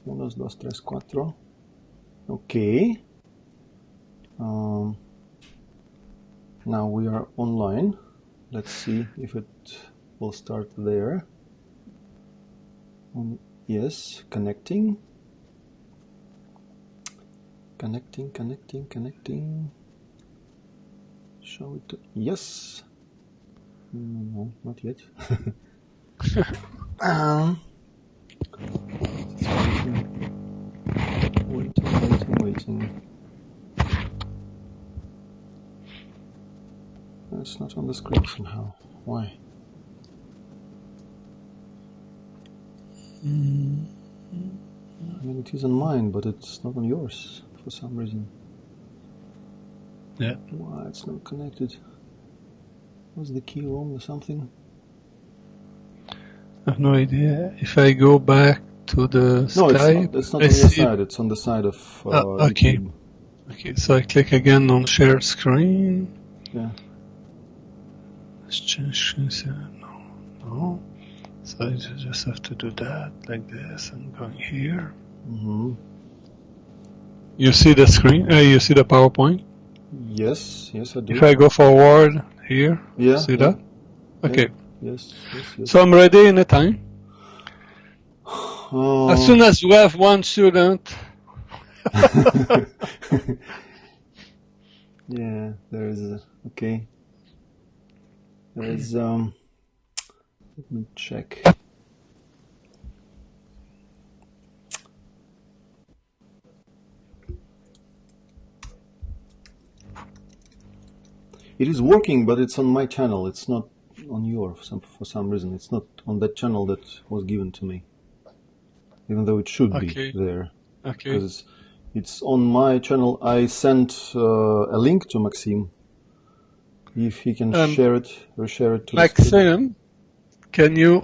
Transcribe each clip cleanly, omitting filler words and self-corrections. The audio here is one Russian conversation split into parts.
1, 2, 3, 4. Okay. Now we are online. Let's see if it will start there. Yes, connecting. Connecting. Show it to, yes. No, not yet. Waiting. It's not on the screen somehow. Why? I mean, it is on mine, but it's not on yours for some reason. Yeah. Why it's not connected? Was the key wrong or something? I have no idea. If I go back to the Skype, it's not on your side. It's on the side of okay. YouTube. Okay, so I click again on share screen. Yeah. Let's change screen. No. So I just have to do that like this and going here. Mm-hmm. You see the screen? You see the PowerPoint? Yes, I do. If I go forward here, see that? Okay. Yes. So I'm ready anytime. As soon as you have one student. Yeah, there is okay. There is let me check. It is working, but it's on my channel. It's not on your for some reason. It's not on that channel that was given to me, even though it should be there. Okay. Because it's on my channel. I sent a link to Maxim. If he can share it or share it to Maxim, can you?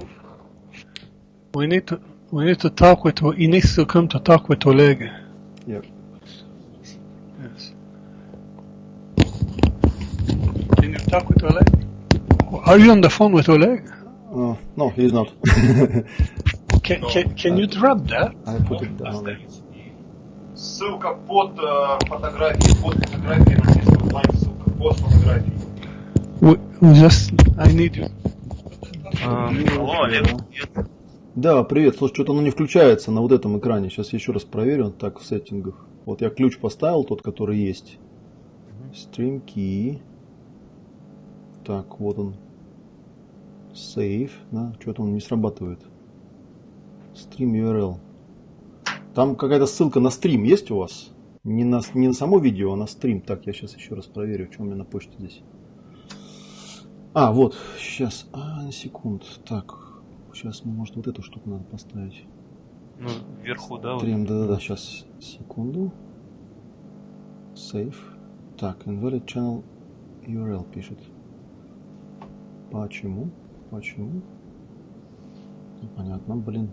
We need to talk with. He needs to come to talk with Oleg. Yep. Yes. Can you talk with Oleg? Are you on the phone with Oleg? No, he is not. Can you drop that? I put it down. Ссылка под фотографией российского онлайн, ссылка под фотографией. I need you. Алло, Олег. Да, привет. Слушай, что-то оно не включается на вот этом экране. Сейчас я еще раз проверю. Так, в сеттингах. Вот я ключ поставил, тот, который есть. Stream key. Так, вот он. Save. Да, что-то он не срабатывает. Stream URL. Там какая-то ссылка на стрим есть у вас? Не на само видео, а на стрим. Так, я сейчас еще раз проверю, что у меня на почте здесь. Вот, сейчас. На секунду. Так, сейчас, может, вот эту штуку надо поставить. Ну, вверху, да? Стрим, да, сейчас, секунду. Save. Так, invalid channel URL пишет. Почему? Непонятно, блин.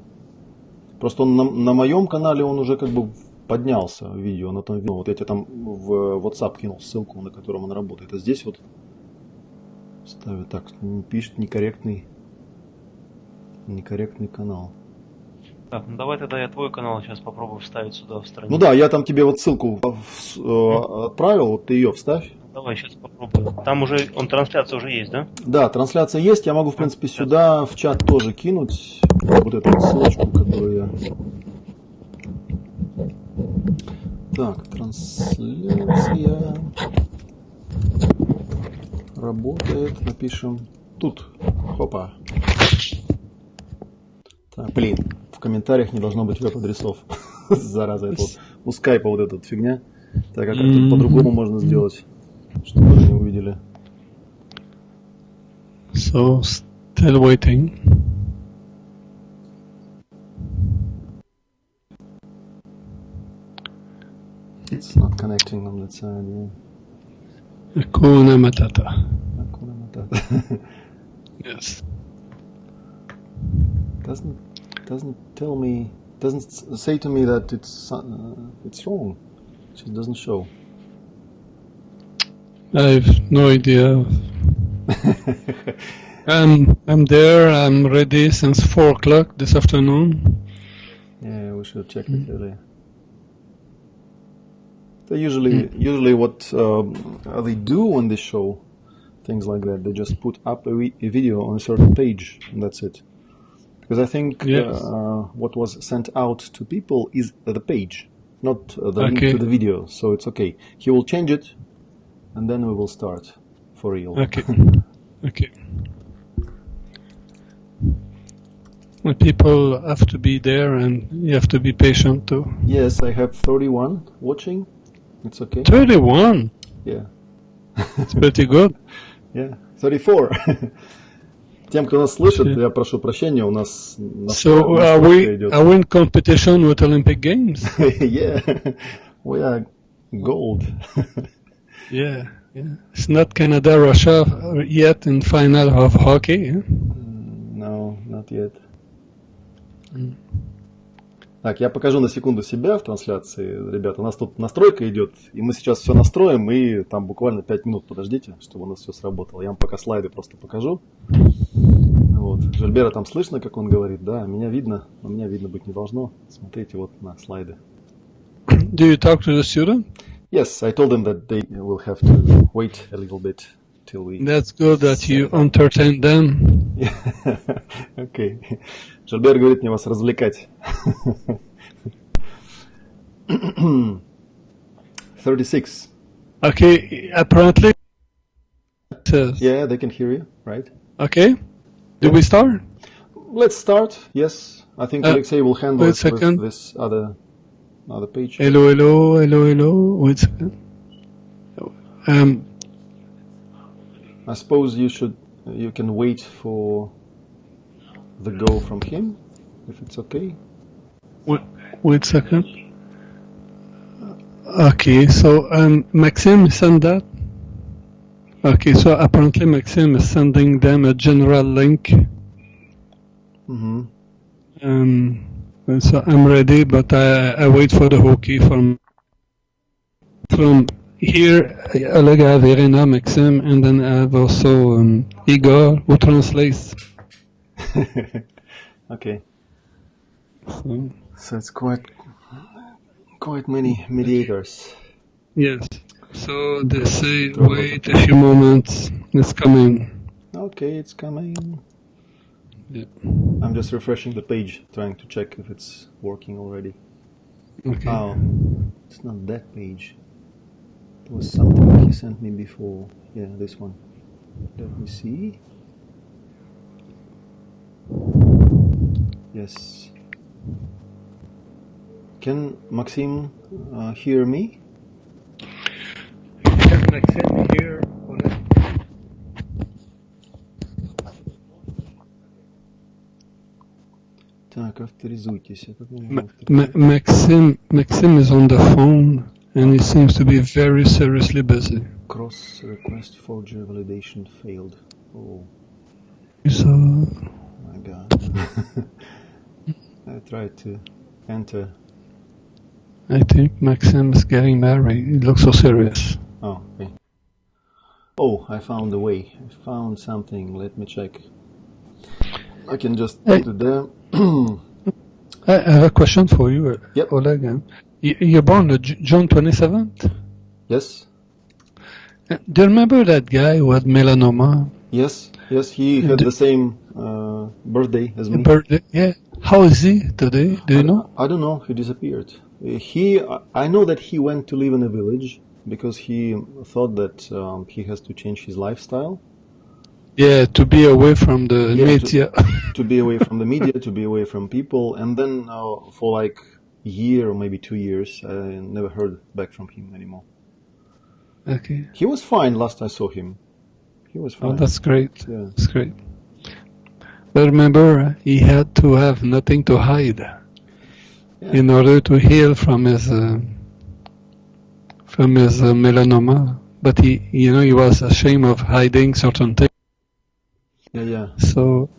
Просто он на моем канале он уже как бы поднялся видео на том видео. Вот я тебе там в WhatsApp кинул ссылку, на котором он работает. А здесь вот ставит так, пишет некорректный канал. Так, ну давай тогда я твой канал сейчас попробую вставить сюда в страницу. Ну да, я там тебе вот ссылку отправил, вот ты ее вставь. Давай сейчас попробую. Там уже трансляция уже есть, да? Да, трансляция есть. Я могу, в принципе, сюда в чат тоже кинуть вот эту вот ссылочку, которую я... Так, трансляция работает. Напишем тут. Хопа. Так, блин, в комментариях не должно быть веб-адресов. Зараза, это вот у скайпа вот эта вот фигня. Так, а как тут по-другому можно сделать? Чтобы вы не увидели. So, still waiting. It's not connecting on that side, yeah. Hakuna Matata. Hakuna Matata. Yes. Doesn't tell me, doesn't say to me that it's wrong. It just doesn't show. I have no idea. I'm there. I'm ready since 4 o'clock this afternoon. Yeah, we should check it earlier. So usually what they do on this show, things like that, they just put up a video on a certain page, and that's it. Because I think what was sent out to people is the page, not the link to the video. So it's okay. He will change it, and then we will start for real. Okay. Okay. Well, people have to be there, and you have to be patient too. Yes, I have 31 watching. It's okay. 31? Yeah. It's pretty good. Yeah. 34. Тем, кто нас слышит, я прошу прощения, у нас... So are we in competition with Olympic Games? Yeah. We are gold. Yeah. It's not Canada, Russia yet in final of hockey. Eh? No, not yet. Так, я покажу на секунду себя в трансляции. Ребята, у нас тут настройка идет, и мы сейчас все настроим, и там буквально 5 минут подождите, чтобы у нас все сработало. Я вам пока слайды просто покажу. Вот. Жильбера там слышно, как он говорит, да, меня видно, но меня видно быть не должно. Смотрите вот на слайды. Do you talk to the student? Yes, I told them that they will have to wait a little bit till we... That's good that you entertain them. Okay. Жильбер говорит мне вас развлекать. 36. Okay, apparently... Yeah, they can hear you, right? Okay. Do we start? Let's start, yes. I think Alexei will handle it with this other page. Hello. Wait a second. I suppose you can wait for the go from him, if it's okay. Wait a second. Okay, so Maxime sent that. Okay, so apparently Maxime is sending them a general link. Mm-hmm. So I'm ready, but I wait for the hockey from here. Oleg, I have Irina, Maxime, and then I have also Igor, who translates. Okay. So it's quite many mediators. Yes. So they say, wait a few moments, it's coming. Okay, it's coming. Yeah. I'm just refreshing the page, trying to check if it's working already. Okay. Oh, it's not that page. It was something he sent me before. Yeah, this one. Let me see. Yes. Can Maxime hear me? Can Maxime hear? Так, авторизуйтесь. Maxime is on the phone and he seems to be very seriously busy. Cross request forgery validation failed. Oh. So. My God. I tried to enter. I think Maxime is getting married. He looks so serious. Oh, okay. Oh, I found a way. I found something. Let me check. I can just put it there. I have a question for you, yep. Oleg. You're born on June 27th? Yes. Do you remember that guy who had melanoma? Yes, he had the same birthday as me. Birthday, yeah. How is he today? Do you know? I don't know. He disappeared. I know that he went to live in a village because he thought that he has to change his lifestyle. Yeah, to be away from the media. To be away from the media, to be away from people. And then for like a year or maybe 2 years, I never heard back from him anymore. Okay. He was fine last I saw him. He was fine. Oh, that's great. Yeah. That's great. But remember, he had to have nothing to hide in order to heal from his melanoma. But he was ashamed of hiding certain things. Yeah. So,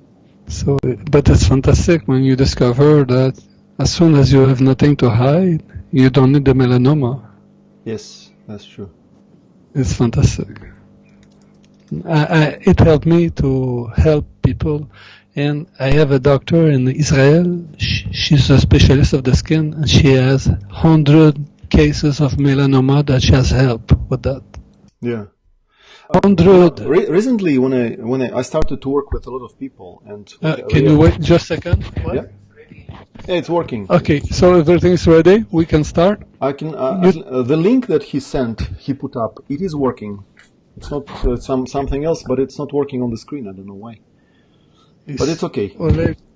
but it's fantastic when you discover that as soon as you have nothing to hide, you don't need the melanoma. Yes, that's true. It's fantastic. It helped me to help people And I have a doctor in Israel. She's a specialist of the skin, and she has 100 cases of melanoma that she has helped with that. Yeah. 100. Recently, when I started to work with a lot of people, and Can you wait just a second? What? Yeah. Yeah, it's working. Okay, so everything is ready. We can start. I can the link that he put up. It is working. It's not something else, but it's not working on the screen. I don't know why. But it's okay.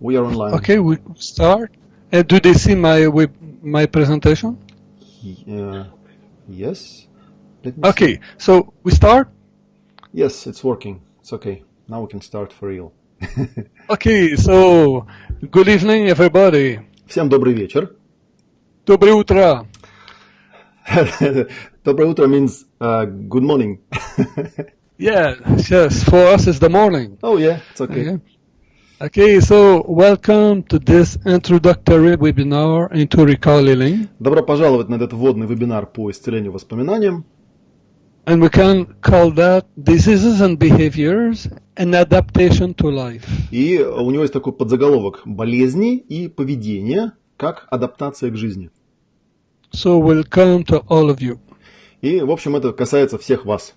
We are online. Okay, we start. Do they see my presentation? Yes. Let me Okay, see. so we start. Yes, it's working. It's okay. Now we can start for real. Okay, so good evening, everybody. Всем добрый вечер. Доброе утро. Доброе утро means good morning. Yes, for us it's the morning. Oh yeah, it's okay. Okay, so welcome to this introductory webinar into recall healing. Добро пожаловать на этот вводный вебинар по исцелению воспоминаниям. And we can call that diseases and behaviors and adaptation to life. И у него есть такой подзаголовок: болезни и поведение как адаптация к жизни. So welcome to all of you. И, в общем, это касается всех вас.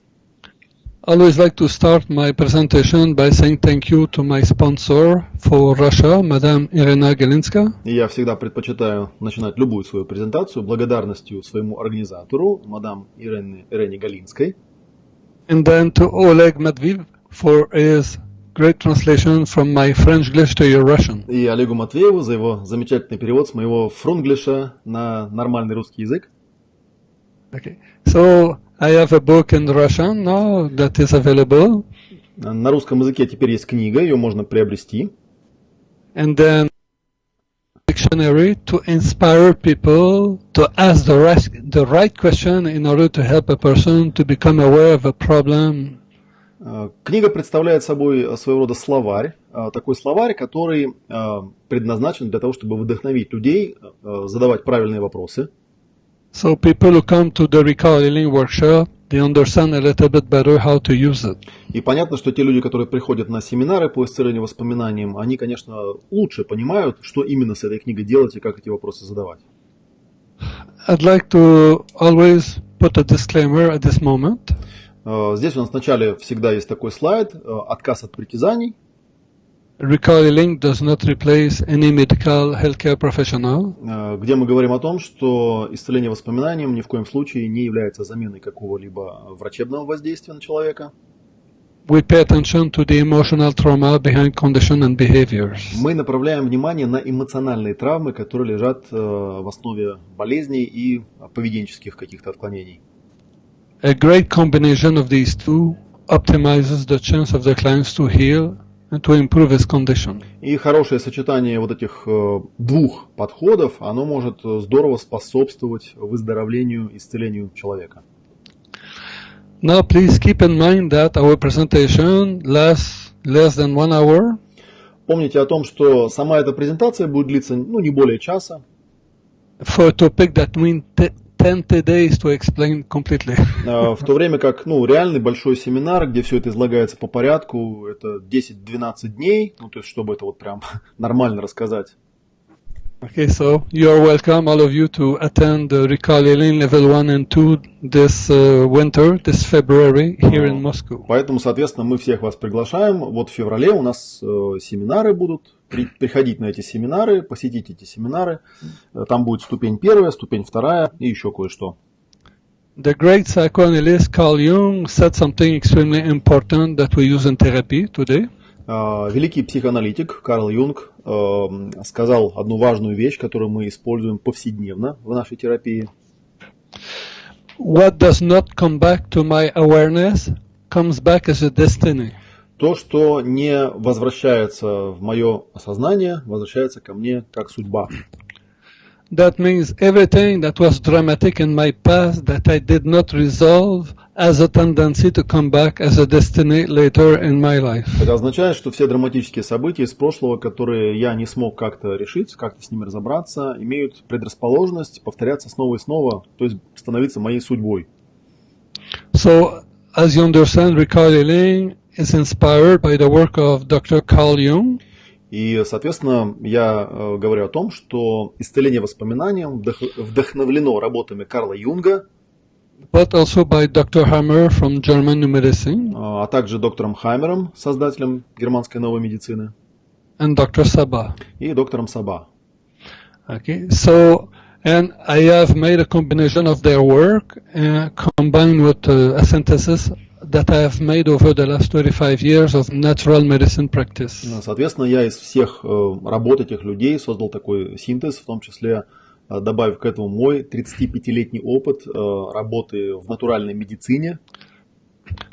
I always like to start my presentation by saying thank you to my sponsor for Russia, Madame Irina Galinska. И я всегда предпочитаю начинать любую свою презентацию благодарностью своему организатору, мадам Ирине Галинской. And then to Oleg Matveev for his great translation from my French-English to your Russian. И Олегу Матвееву за его замечательный перевод с моего фрунглиша на нормальный русский язык. Okay, so I have a book in Russian now that is available. На русском языке теперь есть книга, ее можно приобрести. And then dictionary to inspire people to ask the right question in order to help a person to become aware of a problem. Книга представляет собой своего рода словарь, такой словарь, который предназначен для того, чтобы вдохновить людей, задавать правильные вопросы. So people who come to the recall healing workshop, they understand a little bit better how to use it. И понятно, что те люди, которые приходят на семинары по исцелению воспоминаниям, они, конечно, лучше понимают, что именно с этой книгой делать и как эти вопросы задавать. I'd like to always put a disclaimer at this moment. Здесь у нас вначале всегда есть такой слайд: отказ от притязаний. Recall healing does not replace any medical healthcare professional. Где мы говорим о том, что исцеление воспоминанием ни в коем случае не является заменой какого-либо врачебного воздействия на человека. We pay attention to the emotional trauma behind condition and behaviors. Мы направляем внимание на эмоциональные травмы, которые лежат в основе болезней и поведенческих каких-то отклонений. A great combination of these two optimizes the chance of the clients to heal and to improve his condition. И хорошее сочетание вот этих двух подходов, оно может здорово способствовать выздоровлению, исцелению человека. Now please keep in mind that our presentation lasts less than 1 hour. Помните о том, что сама эта презентация будет длиться не более часа. For a topic that means 10 days to explain completely. В то время как реальный большой семинар, где все это излагается по порядку, это 10-12 дней, то есть чтобы это вот прям нормально рассказать. Okay, so you are welcome, all of you, to attend the Recall Healing Level 1 and 2 this winter, this February, here in Moscow. Поэтому, соответственно, мы всех вас приглашаем. Вот в феврале у нас семинары будут. Приходить на эти семинары, посетить эти семинары. Там будет ступень первая, ступень вторая и еще кое-что. The great psychoanalyst Carl Jung said something extremely important that we use in therapy today. Великий психоаналитик Карл Юнг сказал одну важную вещь, которую мы используем повседневно в нашей терапии. What does not come back to my awareness comes back as a destiny. То, что не возвращается в мое осознание, возвращается ко мне как судьба. That means everything that was dramatic in my past that I did not resolve has a tendency to come back as a destiny later in my life. Это означает, что все драматические события из прошлого, которые я не смог как-то решить, как-то с ними разобраться, имеют предрасположенность повторяться снова и снова, то есть становиться моей судьбой. So, as you understand, recall healing is inspired by the work of Dr. Carl Jung. И, соответственно, я говорю о том, что исцеление воспоминанием вдохновлено работами Карла Юнга, but also by Dr. Hammer from German medicine, а также доктором Хаммером, создателем германской новой медицины, and Dr. Saba. и доктором Саба. Okay, so and I have made a combination of their work combined with a synthesis that I have made over the last 25 years of natural medicine practice. Соответственно, я из всех работ этих людей создал такой синтез, в том числе добавив к этому мой 35-летний опыт работы в натуральной медицине.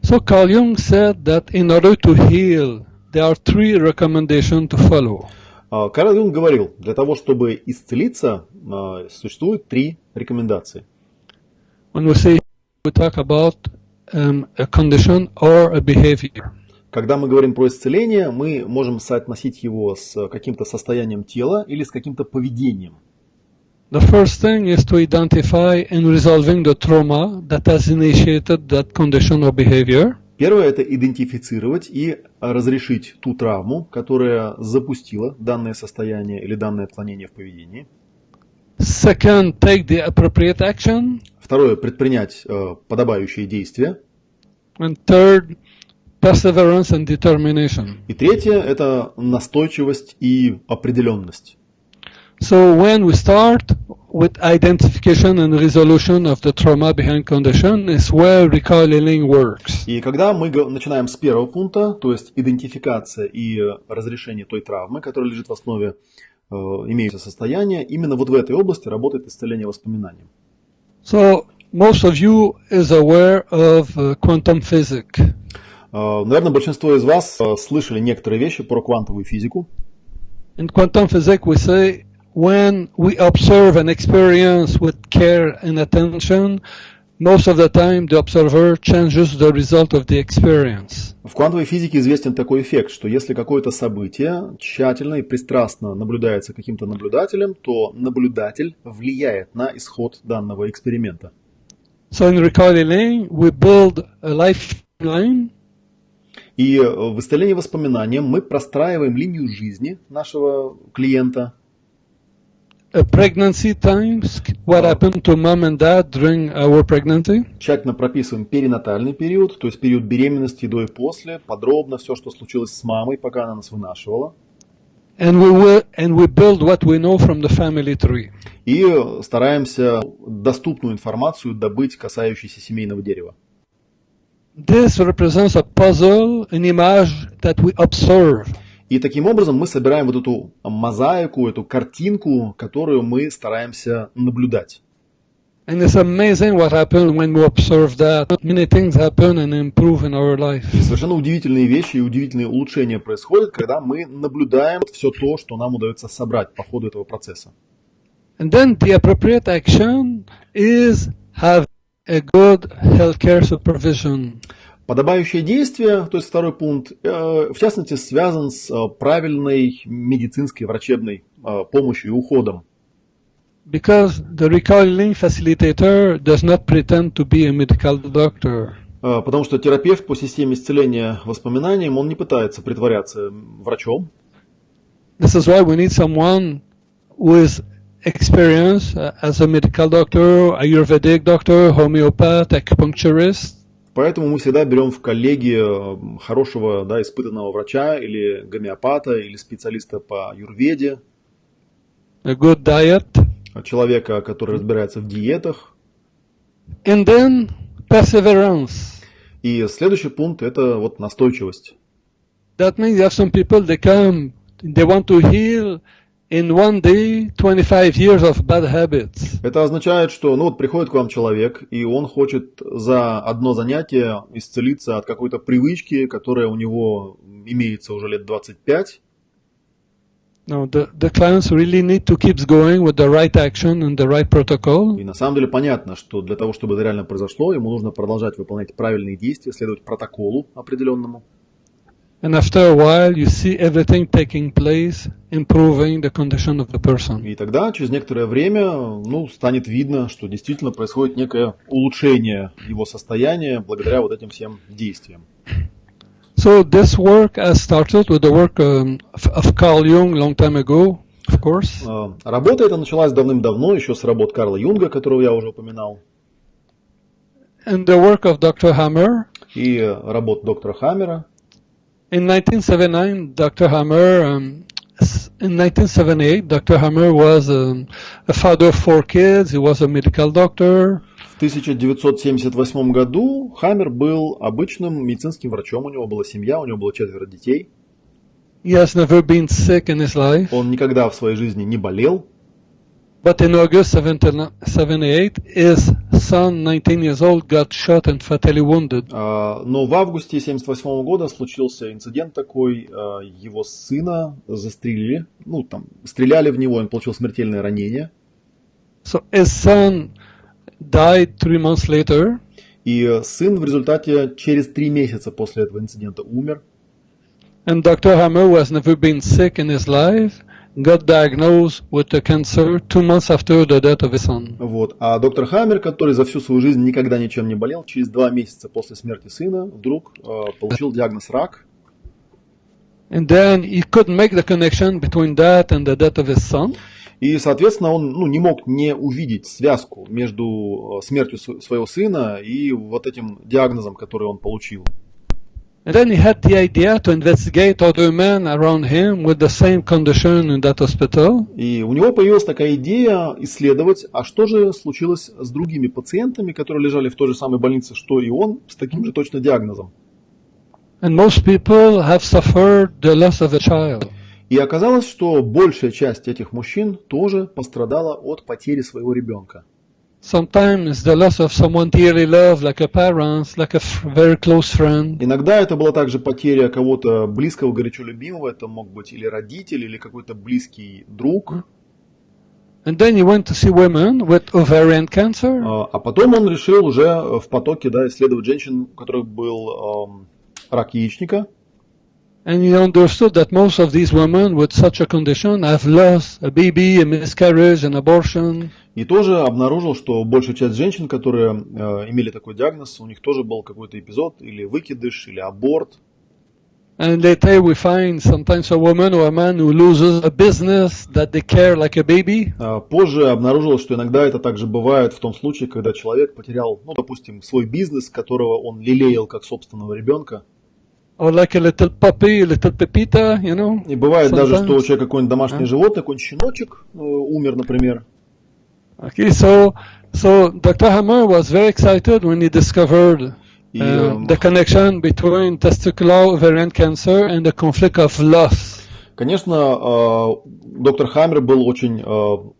So Carl Jung said that in order to heal, there are 3 recommendations to follow. Карл Юнг говорил, для того, чтобы исцелиться, существует 3 рекомендации. When we say we talk about a condition or a behavior. Когда мы говорим про исцеление, мы можем соотносить его с каким-то состоянием тела или с каким-то поведением. The first thing is to identify and resolving the trauma that has initiated that condition or behavior. Первое – это идентифицировать и разрешить ту травму, которая запустила данное состояние или данное отклонение в поведении. Second, take the appropriate action. Второе – предпринять подобающие действия. And third, perseverance and determination. И третье – это настойчивость и определенность. So when we start with identification and resolution of the trauma behind condition is where recall healing works. И когда мы начинаем с первого пункта, то есть идентификация и разрешение той травмы, которая лежит в основе имеющегося состояния, именно вот в этой области работает исцеление воспоминанием. So most of you is aware of quantum physics. Наверное, большинство из вас слышали некоторые вещи про квантовую физику. In quantum physics we say when we observe an experience with care and attention, most of the time the observer changes the result of the experience. В квантовой физике известен такой эффект, что если какое-то событие тщательно и пристрастно наблюдается каким-то наблюдателем, то наблюдатель влияет на исход данного эксперимента. So in recall healing we build a lifeline. И в исцелении воспоминанием мы простраиваем линию жизни нашего клиента. Pregnancy times, what happened to mom and dad during our pregnancy. Тщательно прописываем перинатальный период, то есть период беременности до и после, подробно все, что случилось с мамой, пока она нас вынашивала. And we build what we know from the family tree. И стараемся доступную информацию добыть, касающуюся семейного дерева. This represents a puzzle, an image that we observe. И таким образом мы собираем вот эту мозаику, эту картинку, которую мы стараемся наблюдать. And it's amazing what happens when we observe that. Many things happen and improve in our life. И совершенно удивительные вещи и удивительные улучшения происходят, когда мы наблюдаем все то, что нам удается собрать по ходу этого процесса. And then the appropriate action is have a good healthcare supervision. Подобающее действие, то есть второй пункт, в частности, связан с правильной медицинской врачебной помощью и уходом. Because the recall healing facilitator does not pretend to be a medical doctor. Потому что терапевт по системе исцеления воспоминанием, он не пытается притворяться врачом. This is why we need someone who is experienced as a medical doctor, Ayurvedic doctor, homeopath, acupuncturist. Поэтому мы всегда берем в коллеги хорошего, испытанного врача или гомеопата, или специалиста по аюрведе. A good diet. Человека, который разбирается в диетах. And then perseverance. И следующий пункт – это вот настойчивость. That means you have some people, they come, they want to heal in one day 25 years of bad habits. Это означает, что приходит к вам человек, и он хочет за одно занятие исцелиться от какой-то привычки, которая у него имеется уже лет 25. No, the clients really need to keep going with the right action and the right protocol. И на самом деле понятно, что для того, чтобы это реально произошло, ему нужно продолжать выполнять правильные действия, следовать протоколу определенному. And after a while, you see everything taking place, improving the condition of the person. И тогда, через некоторое время, станет видно, что действительно происходит некое улучшение его состояния благодаря вот этим всем действиям. So this work has started with the work of Carl Jung long time ago, of course. Работа эта началась давным-давно, еще с работ Карла Юнга, которого я уже упоминал. And the work of Dr. Hammer. И работ доктора Хаммера. In 1978, Dr. Hammer was a father of 4 kids. He was a medical doctor. В 1978 году Хаммер был обычным медицинским врачом. У него была семья, у него было 4 детей. He has never been sick in his life. Он никогда в своей жизни не болел. But in August 1978, his son, 19 years old, got shot and fatally wounded. Но в августе 1978 года случился инцидент такой. Его сына застрелили. Стреляли в него, он получил смертельное ранение. So his son died 3 months later. И сын в результате через 3 месяца после этого инцидента умер. And Dr. Hammer, who has never been sick in his life, got diagnosed with a cancer 2 months after the death of his son. Вот. А доктор Хаммер, который за всю свою жизнь никогда ничем не болел, через 2 месяца после смерти сына вдруг получил диагноз рак. And then he couldn't make the connection between that and the death of his son. И, соответственно, он не мог не увидеть связку между смертью своего сына и вот этим диагнозом, который он получил. And then he had the idea to investigate other men around him with the same condition in that hospital. И у него появилась такая идея исследовать, а что же случилось с другими пациентами, которые лежали в той же самой больнице, что и он, с таким же точно диагнозом. And most people have suffered the loss of a child. И оказалось, что большая часть этих мужчин тоже пострадала от потери своего ребенка. Sometimes the loss of someone dearly loved, like a parent, like a very close friend. Иногда это была также потеря кого-то близкого, горячо любимого. Это мог быть или родитель, или какой-то близкий друг. And then he went to see women with ovarian cancer. А потом он решил уже в потоке исследовать женщин, у которых был рак яичника. And he understood that most of these women with such a condition have lost a baby, a miscarriage, an abortion. И тоже обнаружил, что большая часть женщин, которые имели такой диагноз, у них тоже был какой-то эпизод, или выкидыш, или аборт. And later we find sometimes a woman or a man who loses a business that they care like a baby. Позже обнаружил, что иногда это также бывает в том случае, когда человек потерял, допустим, свой бизнес, которого он лелеял как собственного ребенка. Or like a little puppy, a little pepita, you know. И бывает даже, что у человека какое-нибудь домашнее животное, какой-нибудь щеночек умер, например. Okay, so Dr. Hammer was very excited when he discovered the connection between testicular ovarian cancer and the conflict of loss. Конечно, доктор Хаммер был очень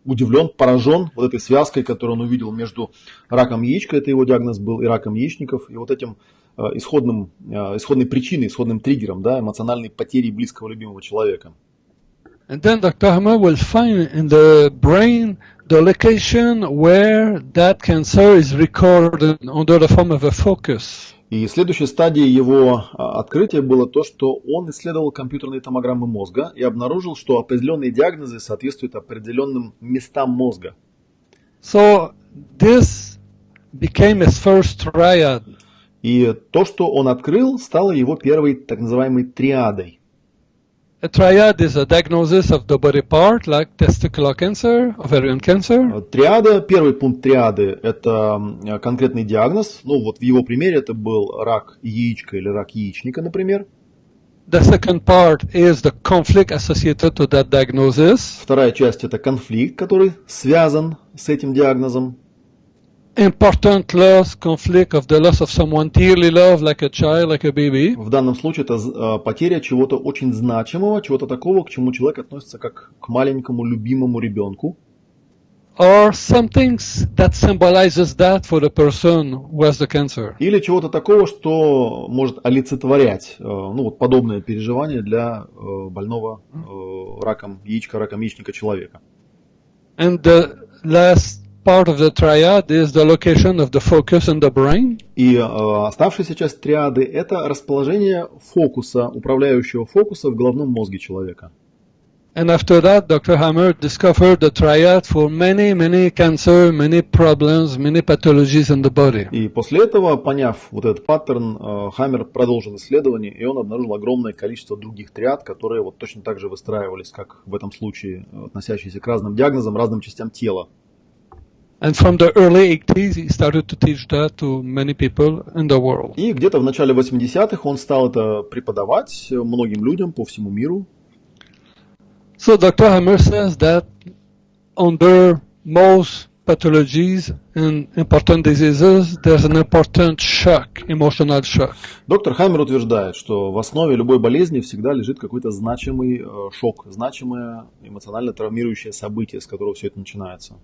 удивлен, поражен вот этой связкой, которую он увидел между раком яичка, это его диагноз был, и раком яичников, и вот этим исходной причиной, исходным триггером, эмоциональной потери близкого любимого человека. And then Dr. Hammer will find in the brain the location where that cancer is recorded under the form of a focus. И следующей стадией его открытия было то, что он исследовал компьютерные томограммы мозга и обнаружил, что определенные диагнозы соответствуют определенным местам мозга. So this became his first triad. И то, что он открыл, стало его первой так называемой триадой. A triad is a diagnosis of the body part, like testicular cancer, ovarian cancer. Триада, первый пункт триады, это конкретный диагноз. В его примере это был рак яичка или рак яичника, например. The second part is the conflict associated to that diagnosis. Вторая часть это конфликт, который связан с этим диагнозом. Important loss, conflict of the loss of someone dearly loved, like a child, like a baby. В данном случае это потеря чего-то очень значимого, чего-то такого, к чему человек относится как к маленькому любимому ребенку. Or something that symbolizes that for the person who has the cancer. Или чего-то такого, что может олицетворять подобное переживание для больного раком яичка, раком яичника человека. And the last part of the triad is the location of the focus in the brain. И оставшаяся часть триады – это расположение фокуса, управляющего фокуса в головном мозге человека. And after that, Dr. Hammer discovered the triad for many cancer, many problems, many pathologies in the body. И после этого, поняв вот этот паттерн, Хаммер продолжил исследование, и он обнаружил огромное количество других триад, которые вот точно так же выстраивались, как в этом случае, относящиеся к разным диагнозам, разным частям тела. And from the early 80s, he started to teach that to many people in the world. И где-то в начале 80-х он стал это преподавать многим людям по всему миру. So Dr. Hammer says that under most pathologies and important diseases, there's an important shock, emotional shock. Доктор Хаммер утверждает, что в основе любой болезни всегда лежит какой-то значимый шок, значимое эмоционально травмирующее событие, с которого все это начинается.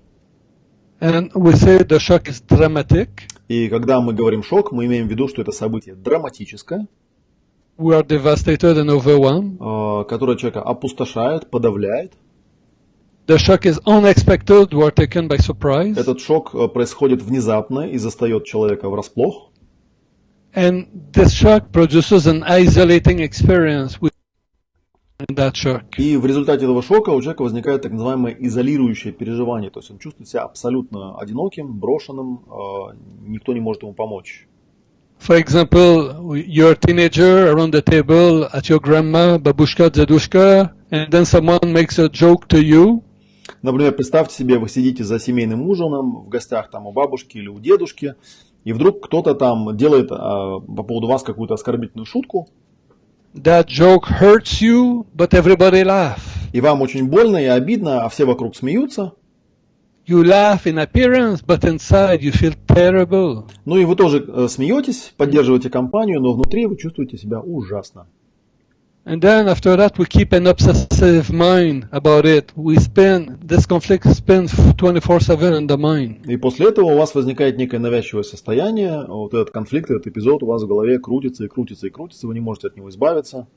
And we say the shock is dramatic. И когда мы говорим шок, мы имеем в виду, что это событие драматическое, We are devastated and overwhelmed. которое человека опустошает, подавляет. The shock is unexpected, we are taken by surprise. Этот шок происходит внезапно и застает человека врасплох. And this shock produces an isolating experience within that shock. И в результате этого шока у человека возникает так называемое изолирующее переживание. То есть он чувствует себя абсолютно одиноким, брошенным, никто не может ему помочь. For example, you're a teenager around the table at your grandma, babushka, dedushka, and then someone makes a joke to you. Например, представьте себе, вы сидите за семейным ужином, в гостях там у бабушки или у дедушки, и вдруг кто-то там делает по поводу вас какую-то оскорбительную шутку. That joke hurts you, but everybody laughs. И вам очень больно и обидно, а все вокруг смеются. You laugh in appearance, but inside you feel terrible. Ну и вы тоже смеетесь, поддерживаете компанию, но внутри вы чувствуете себя ужасно. And then after that we keep an obsessive mind about it. This conflict spins 24/7 in the mind. И после этого у вас возникает некое навязчивое состояние, вот этот конфликт, этот эпизод у вас в голове крутится и крутится и крутится, вы не можете от него избавиться.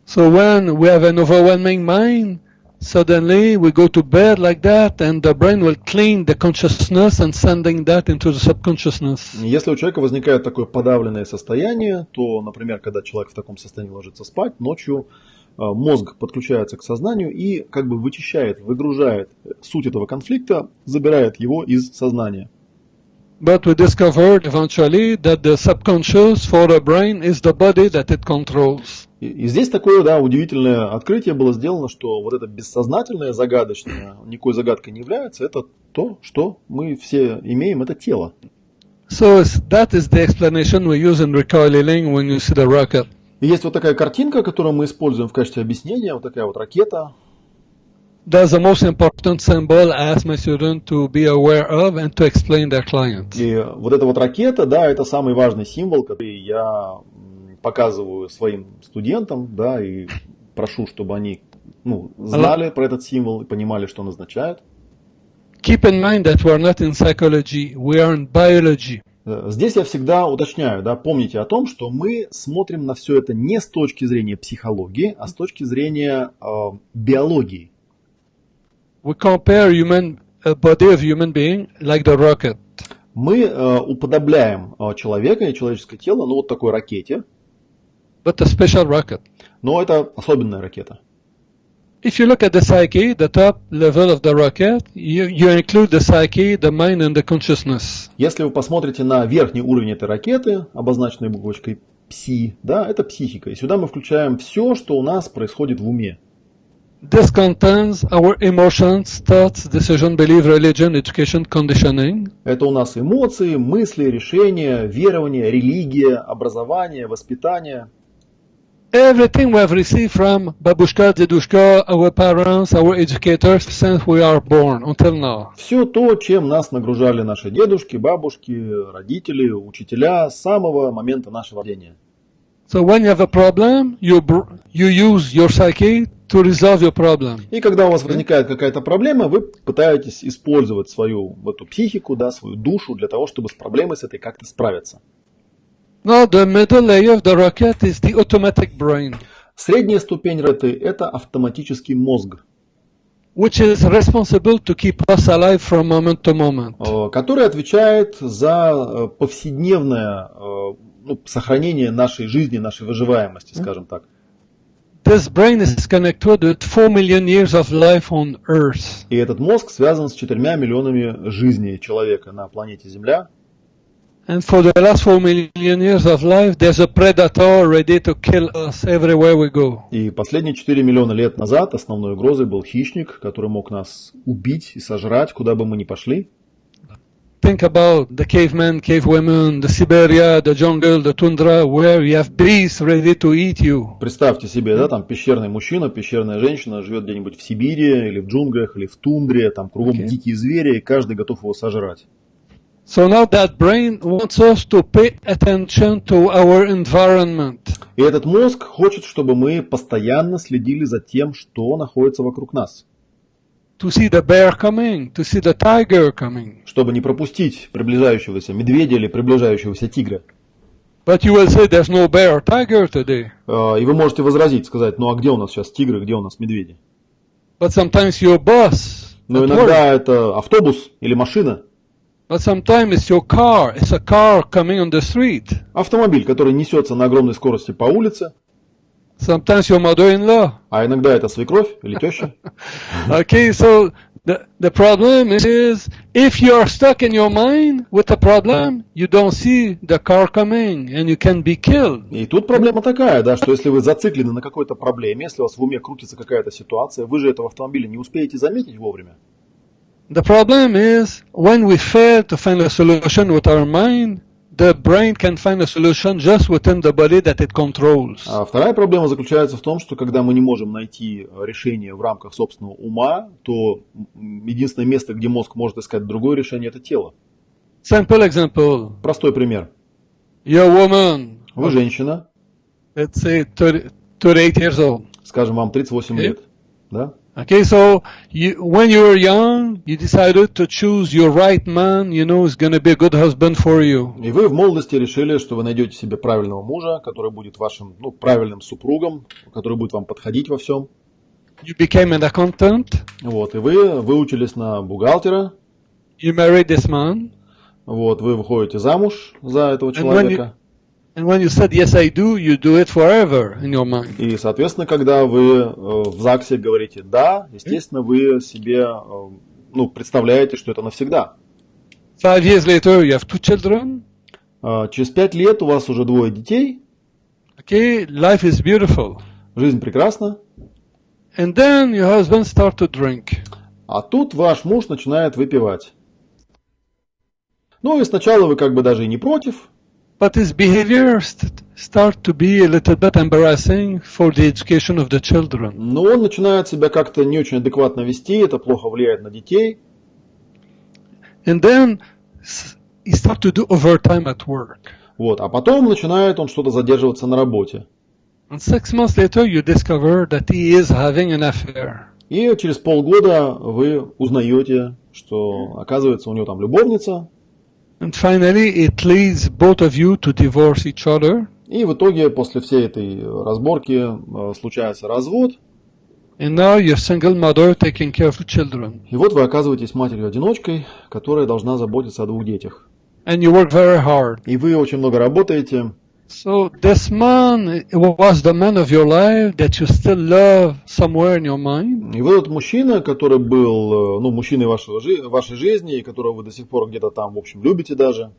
So when we have an overwhelming mind, suddenly we go to bed like that, and the brain will clean the consciousness and sending that into the subconsciousness. Если у человека возникает такое подавленное состояние, то, например, когда человек в таком состоянии ложится спать, ночью мозг подключается к сознанию и как бы вычищает, выгружает суть этого конфликта, забирает его из сознания. But we discovered eventually that the subconscious for the brain is the body that it controls. И здесь такое, да, удивительное открытие было сделано, что вот это бессознательное, загадочное, никакой загадкой не является, это то, что мы все имеем, это тело. So that is the explanation we use in recoiling when you see the rocket. И есть вот такая картинка, которую мы используем в качестве объяснения, вот такая вот ракета. That's the most important symbol I ask my students to be aware of and to explain their clients. И вот эта вот ракета, да, это самый важный символ, который я показываю своим студентам, да, и прошу, чтобы они знали про этот символ и понимали, что он означает. Keep in mind that we are not in psychology, we are in biology. Здесь я всегда уточняю, да, помните о том, что мы смотрим на все это не с точки зрения психологии, а с точки зрения биологии. We compare body of human being like the rocket. Мы уподобляем человека и человеческое тело, ну вот такой ракете. But a special rocket. Но это особенная ракета. If you look at the psyche, the top level of the rocket, you include the psyche, the mind and the consciousness. Если вы посмотрите на верхний уровень этой ракеты, обозначенной буквочкой пси, да, это психика. И сюда мы включаем все, что у нас происходит в уме. This contains our emotions, thoughts, decision, belief, religion, education, conditioning. Это у нас эмоции, мысли, решения, верования, религия, образование, воспитание. Everything we have received from babushka, dedushka, our parents, our educators since we are born until now. Все то, чем нас нагружали наши дедушки, бабушки, родители, учителя с самого момента нашего рождения. So when you have a problem, you use your psyche to resolve your problem. И когда у вас возникает какая-то проблема, вы пытаетесь использовать свою эту психику, да, свою душу для того, чтобы с проблемой с этой как-то справиться. Now the middle layer of the rocket is the automatic brain. Средняя ступень ракеты – это автоматический мозг, which is responsible to keep us alive from moment to moment. Который отвечает за повседневное сохранение нашей жизни, нашей выживаемости, скажем так. this brain is connected with 4 million years of life on Earth. И этот мозг связан с 4 миллионами жизней человека на планете Земля. And for the last 4 million years of life, there's a predator ready to kill us everywhere we go. И последние 4 миллиона лет назад основной угрозой был хищник, который мог нас убить и сожрать, куда бы мы ни пошли. Think about the cavemen, cavewomen, the Siberia, the jungle, the tundra, where you have beasts ready to eat you. Представьте себе, да, там пещерный мужчина, пещерная женщина живет где-нибудь в Сибири, или в джунглях, или в тундре, там кругом дикие звери, и каждый готов его сожрать. So now that brain wants us to pay attention to our environment. И этот мозг хочет, чтобы мы постоянно следили за тем, что находится вокруг нас. To see the bear coming, to see the tiger coming. Чтобы не пропустить приближающегося медведя или приближающегося тигра. But you will say there's no bear or tiger today. И вы можете возразить, сказать, ну а где у нас сейчас тигры, где у нас медведи? But sometimes your bus. Но иногда это автобус или машина. But sometimes it's your car. It's a car coming on the street. Автомобиль, который несется на огромной скорости по улице. Sometimes your mother-in-law. А иногда это свекровь или теща. Okay, so the problem is, if you are stuck in your mind with a problem, you don't see the car coming and you can be killed. И тут проблема такая, да, что если вы зациклены на какой-то проблеме, если у вас в уме крутится какая-то ситуация, вы же это в автомобиле не успеете заметить вовремя. The problem is, when we fail to find a solution with our mind, the brain can find a solution just within the body that it controls. А вторая проблема заключается в том, что когда мы не можем найти решение в рамках собственного ума, то единственное место, где мозг может искать другое решение, это тело. Simple example. Простой пример. You're a woman. Вы женщина. Let's say 38 years old. Скажем, вам 38 лет. Да? Okay, so when you were young, you decided to choose your right man, you know, is going to be a good husband for you. И вы в молодости решили, что вы найдете себе правильного мужа, который будет вашим, правильным супругом, который будет вам подходить во всем. You became an accountant. Вот, и вы выучились на бухгалтера. You married this man. Вот, вы выходите замуж за этого человека. And when you said yes I do, you do it forever in your mind. И, соответственно, когда вы в ЗАГСе говорите «да», естественно, вы себе представляете, что это навсегда. 5 years later, you have 2 children. Через 5 лет у вас уже 2 детей. Okay, life is beautiful. Жизнь прекрасна. And then your husband start to drink. А тут ваш муж начинает выпивать. Ну и сначала вы как бы даже и не против. But his behavior start to be a little bit embarrassing for the education of the children. Но он начинает себя как-то не очень адекватно вести, это плохо влияет на детей. And then he start to do overtime at work. Вот, а потом начинает он что-то задерживаться на работе. And 6 months later, you discover that he is having an affair. И через полгода вы узнаете, что, оказывается, у него там любовница. And finally, it leads both of you to divorce each other. И в итоге, после всей этой разборки, случается развод. And now you're single mother taking care of the children. И вот вы оказываетесь матерью-одиночкой, которая должна заботиться о 2 детях. And you work very hard. И вы очень много работаете. So this man was the man of your life that you still love somewhere in your mind. И вот этот мужчина, который был, мужчиной вашей жизни, и которого вы до сих пор где-то там, в общем, любите даже.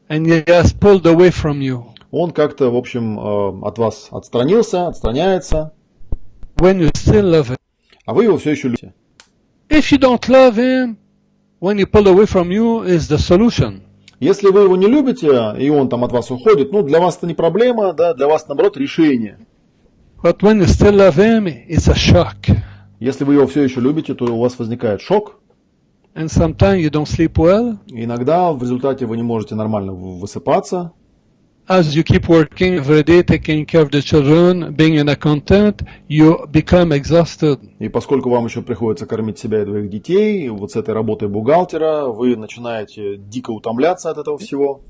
And he has pulled away from you. Он как-то, в общем, от вас отстраняется. When you still love him. А вы его все еще любите. If you don't love him, when he pull away from you is the solution. Если вы его не любите, и он там от вас уходит, для вас это не проблема, да, для вас, наоборот, решение. But when you still love him, it's a shock. Если вы его все еще любите, то у вас возникает шок. And sometimes you don't sleep well. И иногда в результате вы не можете нормально высыпаться. As you keep working every day, taking care of the children, being an accountant, you become exhausted. И поскольку вам еще приходится кормить себя и 2 детей, вот с этой работой бухгалтера, вы начинаете дико утомляться от этого всего.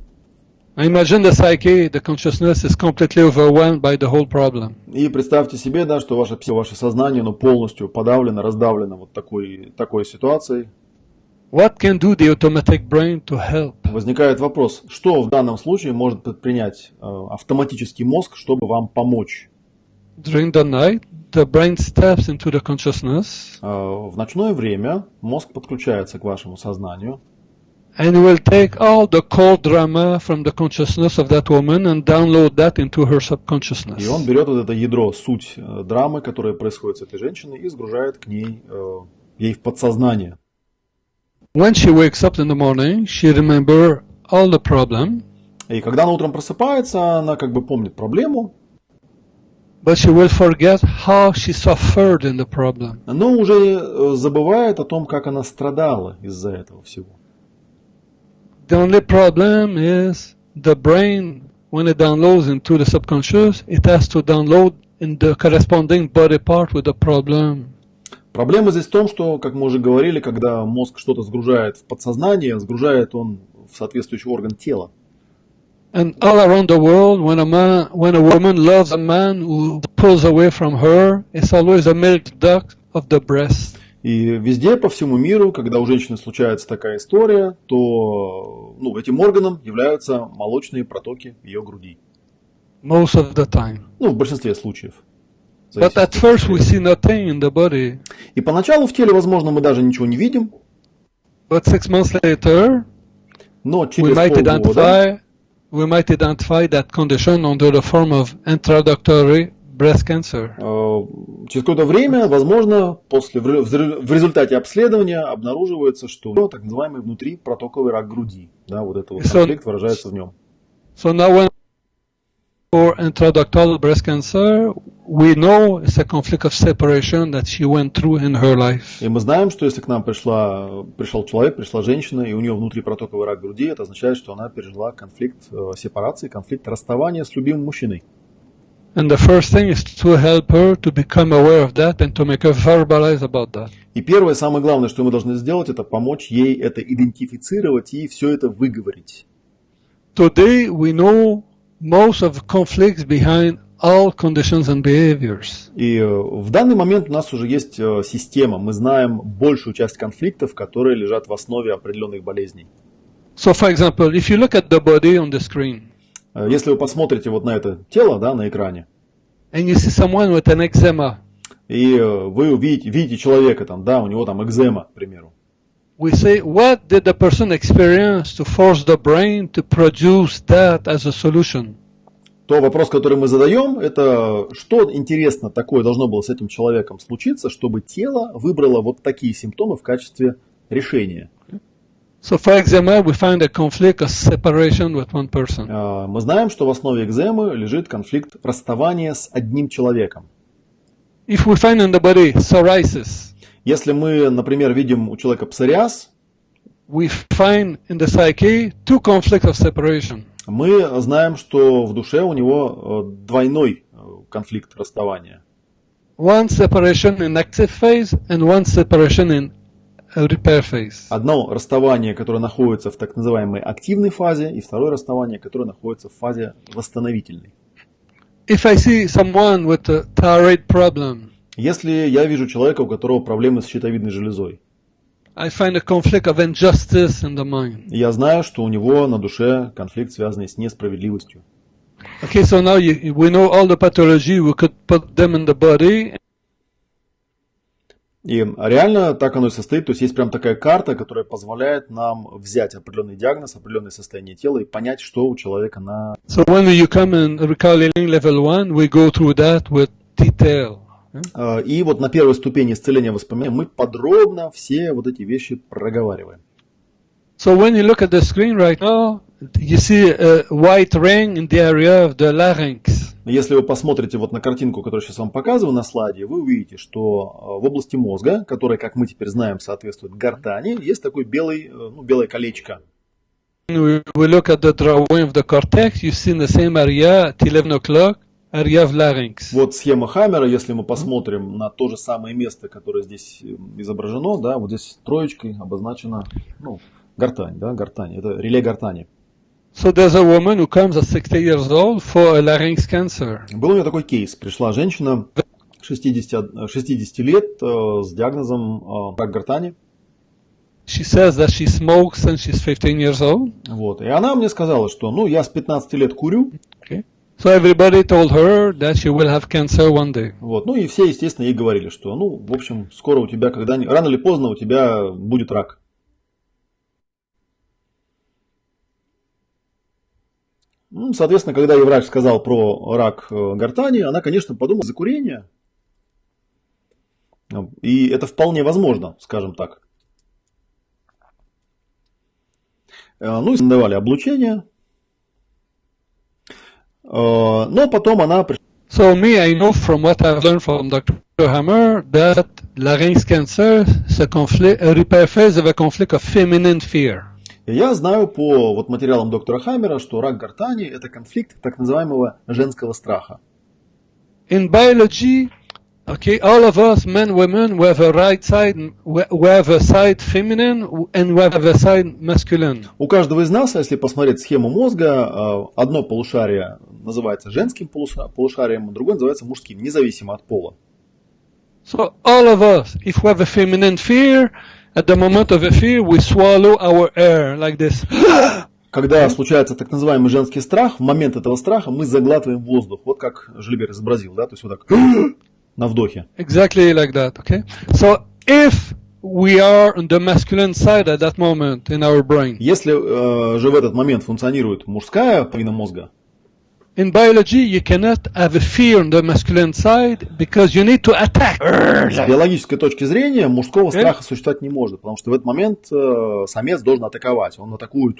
I imagine the psyche, the consciousness is completely overwhelmed by the whole problem. И представьте себе, да, что ваше сознание полностью подавлено, раздавлено вот такой ситуацией. What can do the automatic brain to help? Возникает вопрос, что в данном случае может предпринять автоматический мозг, чтобы вам помочь? during the night, the brain steps into the consciousness. В ночное время мозг подключается к вашему сознанию. And he will take all the core drama from the consciousness of that woman and download that into her subconsciousness. И он берет вот это ядро, суть драмы, которая происходит с этой женщиной, и сгружает к ней, ей в подсознание. When she wakes up in the morning, she remembers all the problem. И когда она утром просыпается, она как бы помнит проблему, But she will forget how she suffered in the problem. но уже забывает о том, как она страдала из-за этого всего. The only problem is the brain, when it downloads into the subconscious, it has to download in the corresponding body part with the problem. Проблема здесь в том, что, как мы уже говорили, когда мозг что-то сгружает в подсознание, сгружает он в соответствующий орган тела. And all around the world, when a woman loves a man who pulls away from her, it's always a milk duct of the breast. И везде, по всему миру, когда у женщины случается такая история, то этим органом являются молочные протоки ее груди. Most of the time. В большинстве случаев. But at first we see nothing in the body. И поначалу в теле, возможно, мы даже ничего не видим. But 6 months later, но через полгода we might identify that condition under the form of introductory breast cancer. Через какое-то время, возможно, в результате обследования обнаруживается, что так называемый внутрипротоковый рак груди. Да, вот этот вот конфликт выражается в нем. So now when for introductory breast cancer, we know it's a conflict of separation that she went through in her life. И мы знаем, что если к нам пришел человек, пришла женщина, и у нее внутрипротоковый рак груди, это означает, что она пережила конфликт сепарации, конфликт расставания с любимым мужчиной. And the first thing is to help her to become aware of that and to make her verbalize about that. И первое, самое главное, что мы должны сделать, это помочь ей это идентифицировать и все это выговорить. Today we know most of the conflicts behind all conditions and behaviors. И в данный момент у нас уже есть система. Мы знаем большую часть конфликтов, которые лежат в основе определенных болезней. So, for example, if you look at the body on the screen, если вы посмотрите вот на это тело, да, на экране, and you see someone with an eczema, и вы видите человека там, да, у него там экзема, к примеру. We say, what did the person experience to force the brain to produce that as a solution? То вопрос, который мы задаем, это что интересно такое должно было с этим человеком случиться, чтобы тело выбрало вот такие симптомы в качестве решения. So for eczema, we find a conflict of separation with one person. Мы знаем, что в основе экземы лежит конфликт расставания с одним человеком. If we find in the body psoriasis, если мы, например, видим у человека псориаз, we find in the psyche two conflicts of separation. Мы знаем, что в душе у него двойной конфликт расставания. One separation in active phase and one separation in repair phase. Одно расставание, которое находится в так называемой активной фазе, и второе расставание, которое находится в фазе восстановительной. If I see someone with a thyroid problem, если я вижу человека, у которого проблемы с щитовидной железой, I find a conflict of injustice in the mind. Я знаю, что у него на душе конфликт, связанный с несправедливостью. Okay, so now we know all the pathology, we could put them in the body. И реально так оно и состоит. То есть есть прям такая карта, которая позволяет нам взять определенный диагноз, определенное состояние тела и понять, что у человека на... So when you come in recalling level 1, we go through that with detail. И вот на первой ступени исцеления воспоминаний мы подробно все вот эти вещи проговариваем. So when you look at the screen right now, you see a white ring in the area of the larynx. Если вы посмотрите вот на картинку, которую я сейчас вам показываю на слайде, вы увидите, что в области мозга, которая, как мы теперь знаем, соответствует гортани, есть такое белое колечко. When we look at the drawing of the cortex, you see in the same area at 11 o'clock. Вот схема Хаммера, если мы посмотрим на то же самое место, которое здесь изображено, да, вот здесь троечкой обозначена гортань, да, гортань, это реле гортани. So there's a woman who comes at 60 years old for a larynx cancer. Был у меня такой кейс. Пришла женщина 60 лет с диагнозом рак гортани. She says that she smokes since she's 15 years old. Вот. И она мне сказала, что я с 15 лет курю. Okay. So everybody told her that she will have cancer one day. Вот. Ну и все, естественно, ей говорили, что, ну, в общем, скоро у тебя, рано или поздно у тебя будет рак. Ну, соответственно, когда ей врач сказал про рак гортани, она, конечно, подумала за курение. И это вполне возможно, скажем так. Ну и давали облучение. Но потом она... So me, I know from what I've learned from Dr. Hammer that larynx cancer, c'est phase of a conflict of feminine fear. Я знаю по вот материалам доктора Хаммера, что рак гортани – это конфликт так называемого женского страха. In biology, okay, all of us, men, women, we have a right side, we have a side feminine, and we have a side masculine. У каждого из нас, если посмотреть схему мозга, одно полушарие называется женским полушарием, другое называется мужским, независимо от пола. So all of us, if we have a feminine fear, at the moment of a fear, we swallow our air like this. Когда случается так называемый женский страх, в момент этого страха мы заглатываем воздух. Вот как Жильбер изобразил, да, то есть вот так на вдохе. Exactly like that, okay? So if we are on the masculine side at that moment in our brain. Если же в этот момент функционирует мужская половина мозга, in biology, you cannot have a fear on the masculine side because you need to attack. С биологической точки зрения мужского страха существовать не может, потому что в этот момент самец должен атаковать. Он атакует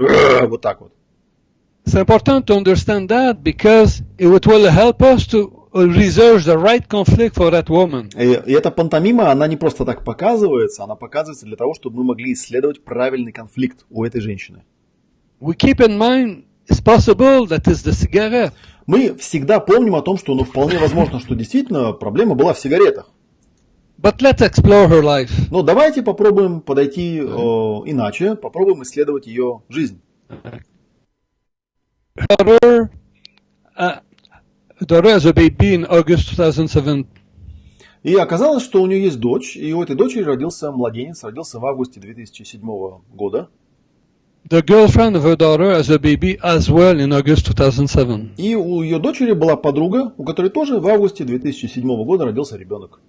вот так вот. It's important to understand that because it will help us to research the right conflict for that woman. И эта пантомима, она не просто так показывается, она показывается для того, чтобы мы могли исследовать правильный конфликт у этой женщины. We keep in mind it's possible that is the cigarette. Мы всегда помним о том, что вполне возможно, что действительно проблема была в сигаретах. But let's explore her life. Но давайте попробуем подойти иначе, попробуем исследовать ее жизнь. Daughter has a baby in August 2007. И оказалось, что у нее есть дочь, и у этой дочери родился младенец, родился в августе 2007 года. The girlfriend of her daughter has a baby as well in August 2007. И у ее дочери была подруга, у которой тоже в августе 2007 года родился ребенок.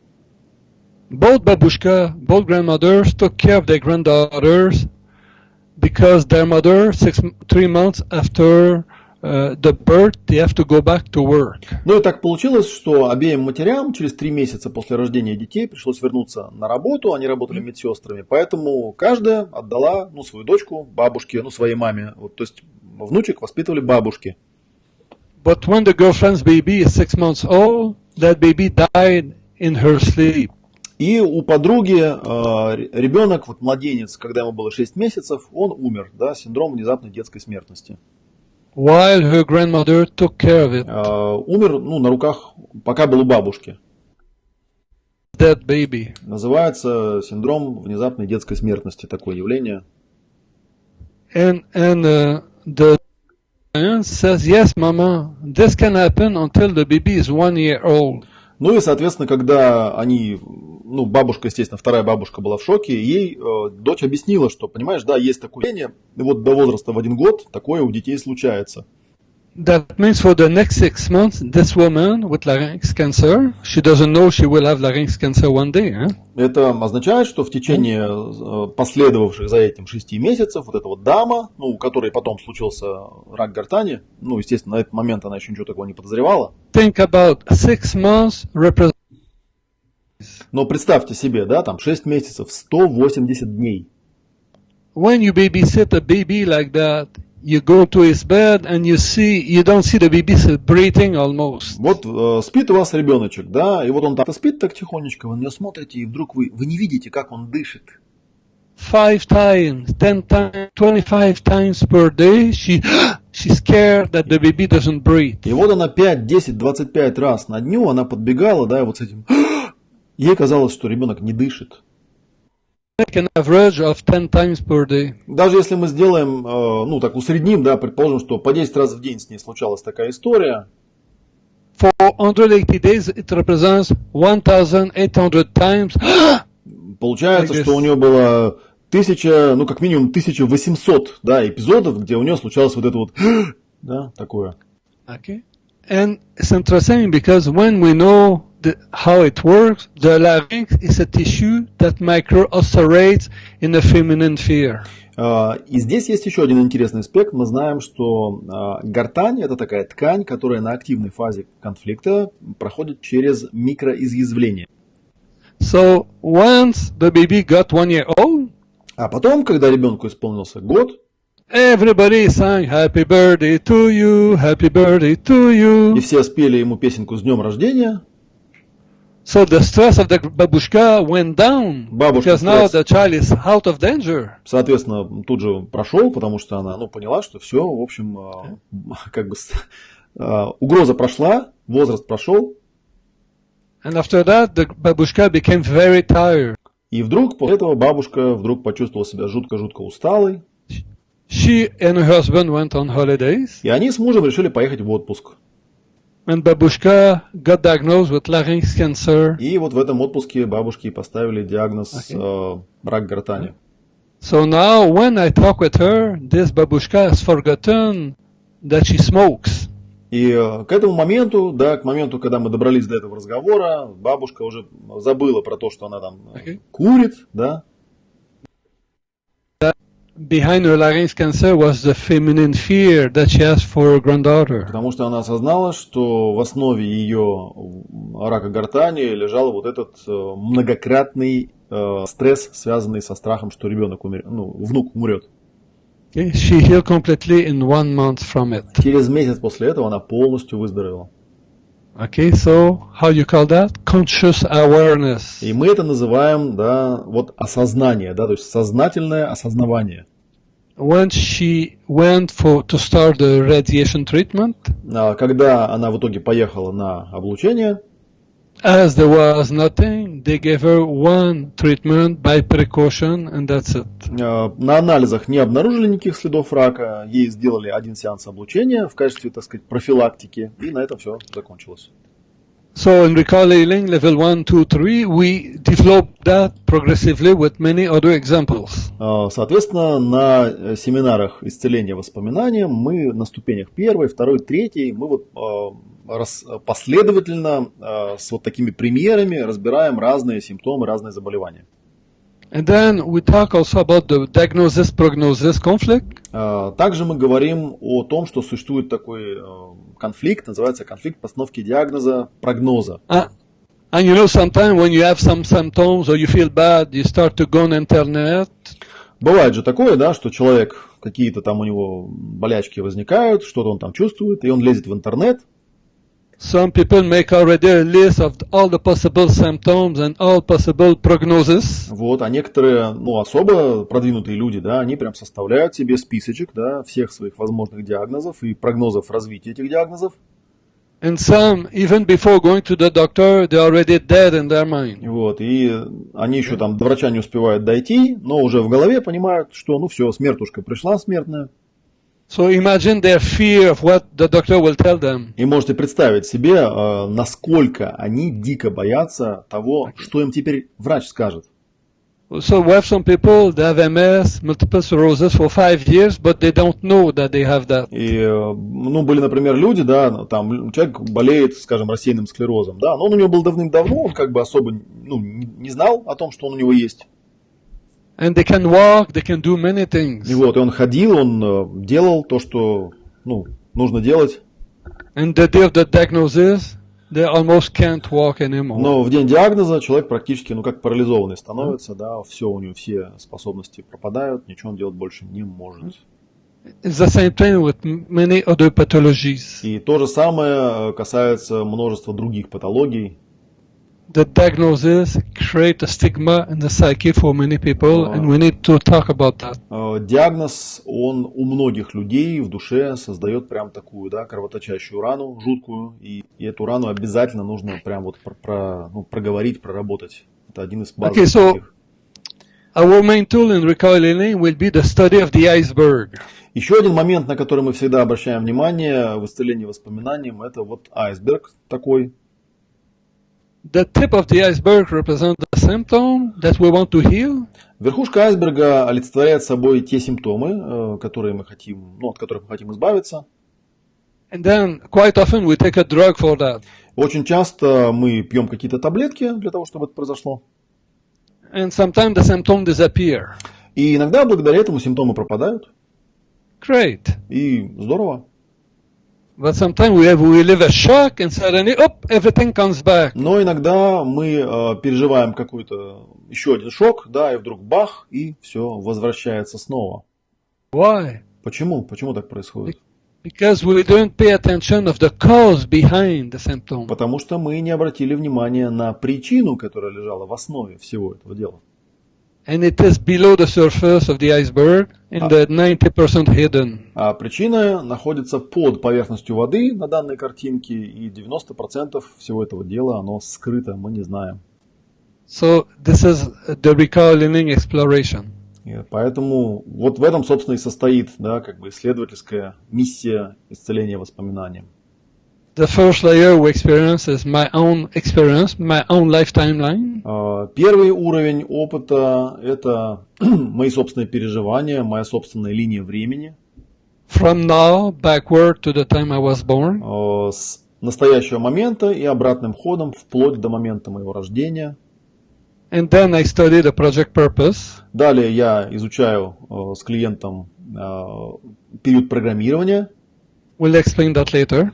Both both grandmothers took care of their granddaughters because their mother, 3 months after the birth, they have to go back to work. Ну и так получилось, что обеим матерям через 3 месяца после рождения детей пришлось вернуться на работу, они работали медсестрами, поэтому каждая отдала свою дочку бабушке, своей маме. Вот, то есть внучек воспитывали бабушки. But when the girlfriend's baby is 6 months old, that baby died in her sleep. И у подруги ребенок, вот младенец, когда ему было 6 месяцев, он умер, да, синдром внезапной детской смертности. While her grandmother took care of it. Умер, на руках, пока был у бабушки. Dead baby. Называется синдром внезапной детской смертности, такое явление. And the parent says, yes, mama, this can happen until the baby is 1 year old. Ну и, соответственно, когда они, бабушка, естественно, вторая бабушка была в шоке, ей дочь объяснила, что, понимаешь, да, есть такое явление, и вот до возраста в 1 год такое у детей случается. That means for the next 6 months, this woman with larynx cancer, she doesn't know she will have larynx cancer one day. Это означает, что в течение последовавших за этим 6 месяцев вот эта вот дама, у которой потом случился рак гортани, естественно, на этот момент она еще ничего такого не подозревала. Think about 6 months represent. Но представьте себе, да, там 6 месяцев, 180 дней. When you babysit a baby like that, you go to his bed and you don't see the baby breathing almost. Вот спит у вас ребеночек, да, и вот он так спит так тихонечко, вы на него смотрите, и вдруг вы не видите, как он дышит. 5 times, 10 times, 25 times per day, she's scared that the baby doesn't breathe. И вот она 5, 10, 25 раз на дню, она подбегала, да, вот с этим. Ей казалось, что ребенок не дышит. An average of 10 times per day. Даже если мы сделаем, так усредним, да, предположим, что по 10 раз в день с ней случалась такая история. For 180 days it represents 1800 times. Получается, что у нее было 1000, как минимум 1800, да, эпизодов, где у нее случалось вот это вот, да, такое. Okay. And it's interesting because when we know how it works, the larynx is a tissue that micro-oscillates in the feminine sphere. И здесь есть еще один интересный аспект. Мы знаем, что гортань – это такая ткань, которая на активной фазе конфликта проходит через микроизъязвление. So once the baby got 1 year old, а потом, когда ребенку исполнился год, everybody sang Happy birthday to you, Happy birthday to you. И все спели ему песенку с днем рождения. So the stress of the babushka went down because now the child is out of danger. Соответственно, тут же прошел, потому что она, поняла, что все, в общем, угроза прошла, возраст прошел. And after that, the babushka became very tired. И вдруг после этого бабушка почувствовала себя жутко-жутко усталой. She and her husband went on holidays. И они с мужем решили поехать в отпуск. And babushka got diagnosed with larynx cancer. И вот в этом отпуске бабушке поставили диагноз рак гортани. So now when I talk with her, this babushka has forgotten that she smokes. И к этому моменту, к моменту, когда мы добрались до этого разговора, бабушка уже забыла про то, что она там курит, да. Behind her larynx cancer was the feminine fear that she has for her granddaughter. Потому что она осознала, что в основе ее рака гортани лежал вот этот многократный стресс, связанный со страхом, что ребенок внук умрет. Okay. She healed completely in 1 month from it. Через месяц после этого она полностью выздоровела. Okay, so how you call that? Conscious awareness. И мы это называем, осознание, то есть сознательное осознавание. When she went to start the radiation treatment, когда она в итоге поехала на облучение, as there was nothing, they gave her 1 treatment by precaution, and that's it. На анализах не обнаружили никаких следов рака, ей сделали 1 сеанс облучения в качестве, профилактики, и на этом все закончилось. So in recall healing level 1, 2, 3, we developed that progressively with many other examples. Соответственно, на семинарах исцеления воспоминанием мы на ступенях 1, 2, 3 мы последовательно с такими примерами разбираем разные симптомы, разные заболевания. And then we talk also about the diagnosis-prognosis conflict. Также мы говорим о том, что существует такой конфликт, называется конфликт постановки диагноза, прогноза. And sometimes when you have some symptoms or you feel bad, you start to go on internet. Бывает же такое, что человек, какие-то там у него болячки возникают, что-то он там чувствует, и он лезет в интернет. Some people make already a list of all the possible symptoms and all possible prognosis. А некоторые, особо продвинутые люди, они прям составляют себе списочек, всех своих возможных диагнозов и прогнозов развития этих диагнозов. And some, even before going to the doctor, they're already dead in their mind. И они еще там до врача не успевают дойти, но уже в голове понимают, что, все, смертушка пришла смертная. So imagine their fear of what the doctor will tell them. И можете представить себе, насколько они дико боятся того, что им теперь врач скажет. So we have some people, they have MS, multiple sclerosis for 5 years, but they don't know that they have that. И, были, например, люди, там человек болеет, скажем, рассеянным склерозом, но он у него был давным-давно, он особо, не знал о том, что он у него есть. And they can walk, they can do many things. И он ходил, он делал то, что, нужно делать. And the day of the diagnosis, they almost can't walk anymore. Но в день диагноза человек практически, как парализованный становится, все у него, все способности пропадают, ничего он делать больше не может. It's the same thing with many other pathologies. И то же самое касается множества других патологий. The diagnosis creates a stigma in the psyche for many people, and we need to talk about that. Диагноз, он у многих людей в душе создает прям такую, кровоточащую рану, жуткую, и эту рану обязательно нужно прям проговорить, проработать. Это один из базовых. Okay, so our main tool in recall healing will be the study of the iceberg. Еще один момент, на который мы всегда обращаем внимание в исцелении воспоминанием, это айсберг такой. The tip of the iceberg represents the symptom that we want to heal. Верхушка айсберга олицетворяет собой те симптомы, которые мы хотим, от которых мы хотим избавиться. And then quite often we take a drug for that. Очень часто мы пьем какие-то таблетки для того, чтобы это произошло. And sometimes the symptoms disappear. И иногда благодаря этому симптомы пропадают. Great. И здорово. But sometimes we live a shock and suddenly, everything comes back. Но иногда мы переживаем какой-то еще один шок, да, и вдруг бах, и все возвращается снова. Why? Почему? Почему так происходит? Because we don't pay attention of the cause behind the symptom. Потому что мы не обратили внимания на причину, которая лежала в основе всего этого дела. And it is below the surface of the iceberg and the 90% hidden. А причина находится под поверхностью воды на данной картинке, и 90% всего этого дела, оно скрыто, мы не знаем. So this is the recalling exploration. И поэтому вот в этом, собственно, и состоит, да, как бы исследовательская миссия исцеления воспоминанием. The first layer we experience is my own experience, my own life timeline. Первый уровень опыта – это мои собственные переживания, моя собственная линия времени. From now backward to the time I was born. С настоящего момента и обратным ходом вплоть до момента моего рождения. And then I study the project purpose. Далее я изучаю с клиентом период программирования. We'll explain that later.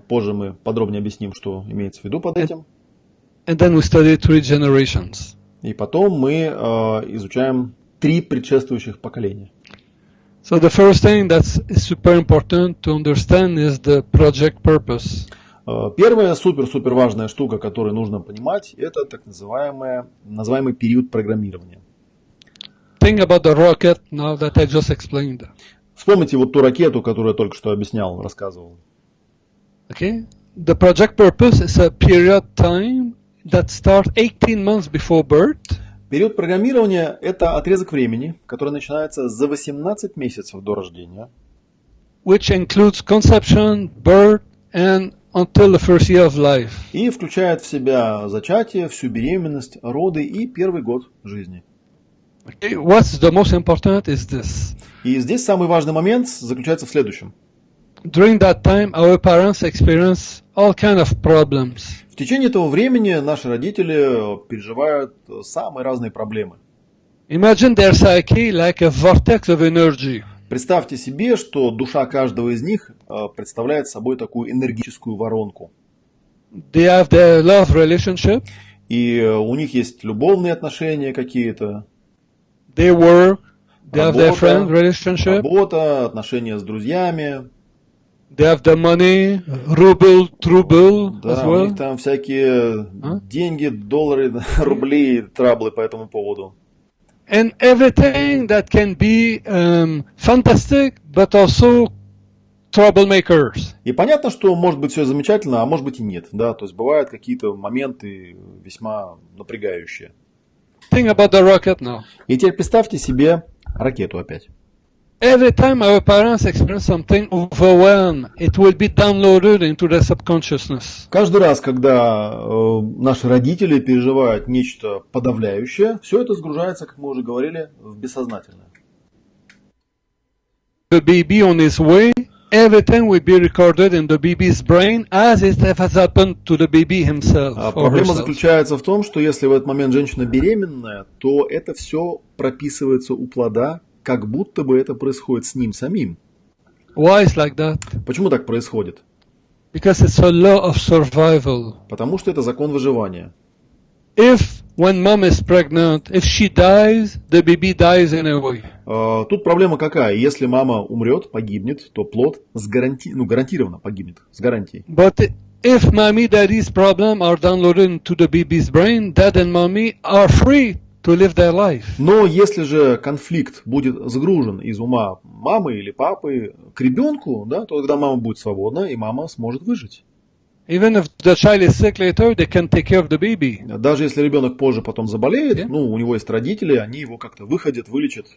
Позже мы подробнее объясним, что имеется в виду под этим. And then we study 3 generations. И потом мы изучаем 3 предшествующих поколения. So the first thing that's super important to understand is the project purpose. Первая супер важная штука, которую нужно понимать, это так называемый период программирования. Think about the rocket now that I just explained. Вспомните вот ту ракету, которую я только что объяснял, рассказывал. Okay? The project purpose is a period time that starts 18 months before birth. Период программирования – это отрезок времени, который начинается за 18 месяцев до рождения. Which includes conception, birth, and until the first year of life. И включает в себя зачатие, всю беременность, роды и первый год жизни. Okay? What's the most important is this. И здесь самый важный момент заключается в следующем. During that time, our parents experience all kind of problems. В течение этого времени наши родители переживают самые разные проблемы. Imagine their psyche like a vortex of energy. Представьте себе, что душа каждого из них представляет собой такую энергетическую воронку. They have their love relationship. И у них есть любовные отношения какие-то. They work. They have their friend relationship. Работа, отношения с друзьями. They have the money, ruble, trouble Да, as well. у них там всякие деньги, доллары, рубли, траблы по этому поводу. And everything that can be fantastic, but also troublemakers. И понятно, что может быть все замечательно, а может быть и нет. Да? То есть бывают какие-то моменты весьма напрягающие. Think about the rocket now. И теперь представьте себе ракету опять. Every time our parents experience something overwhelming, it will be downloaded into their subconsciousness. Каждый раз, когда наши родители переживают нечто подавляющее, все это сгружается, как мы уже говорили, в бессознательное. The baby on his way, everything will be recorded in the baby's brain as it has happened to the baby himself. А проблема заключается в том, что если в этот момент женщина беременная, то это все прописывается у плода, как будто бы это происходит с ним самим. Why is like that? Почему так происходит? Because it's a law of survival. Потому что это закон выживания. If when mom is pregnant, if she dies, the baby dies anyway. Тут проблема какая? Если мама умрет, погибнет, то плод гарантированно погибнет, с гарантией. But if mommy daddy's problem are downloaded into the baby's brain, dad and mommy are free to live their life. Но если же конфликт будет загружен из ума мамы или папы к ребенку, да, то тогда мама будет свободна, и мама сможет выжить. Even if the child is sick later, they can take care of the baby. Даже если ребенок позже потом заболеет, у него есть родители, они его как-то выходят, вылечат.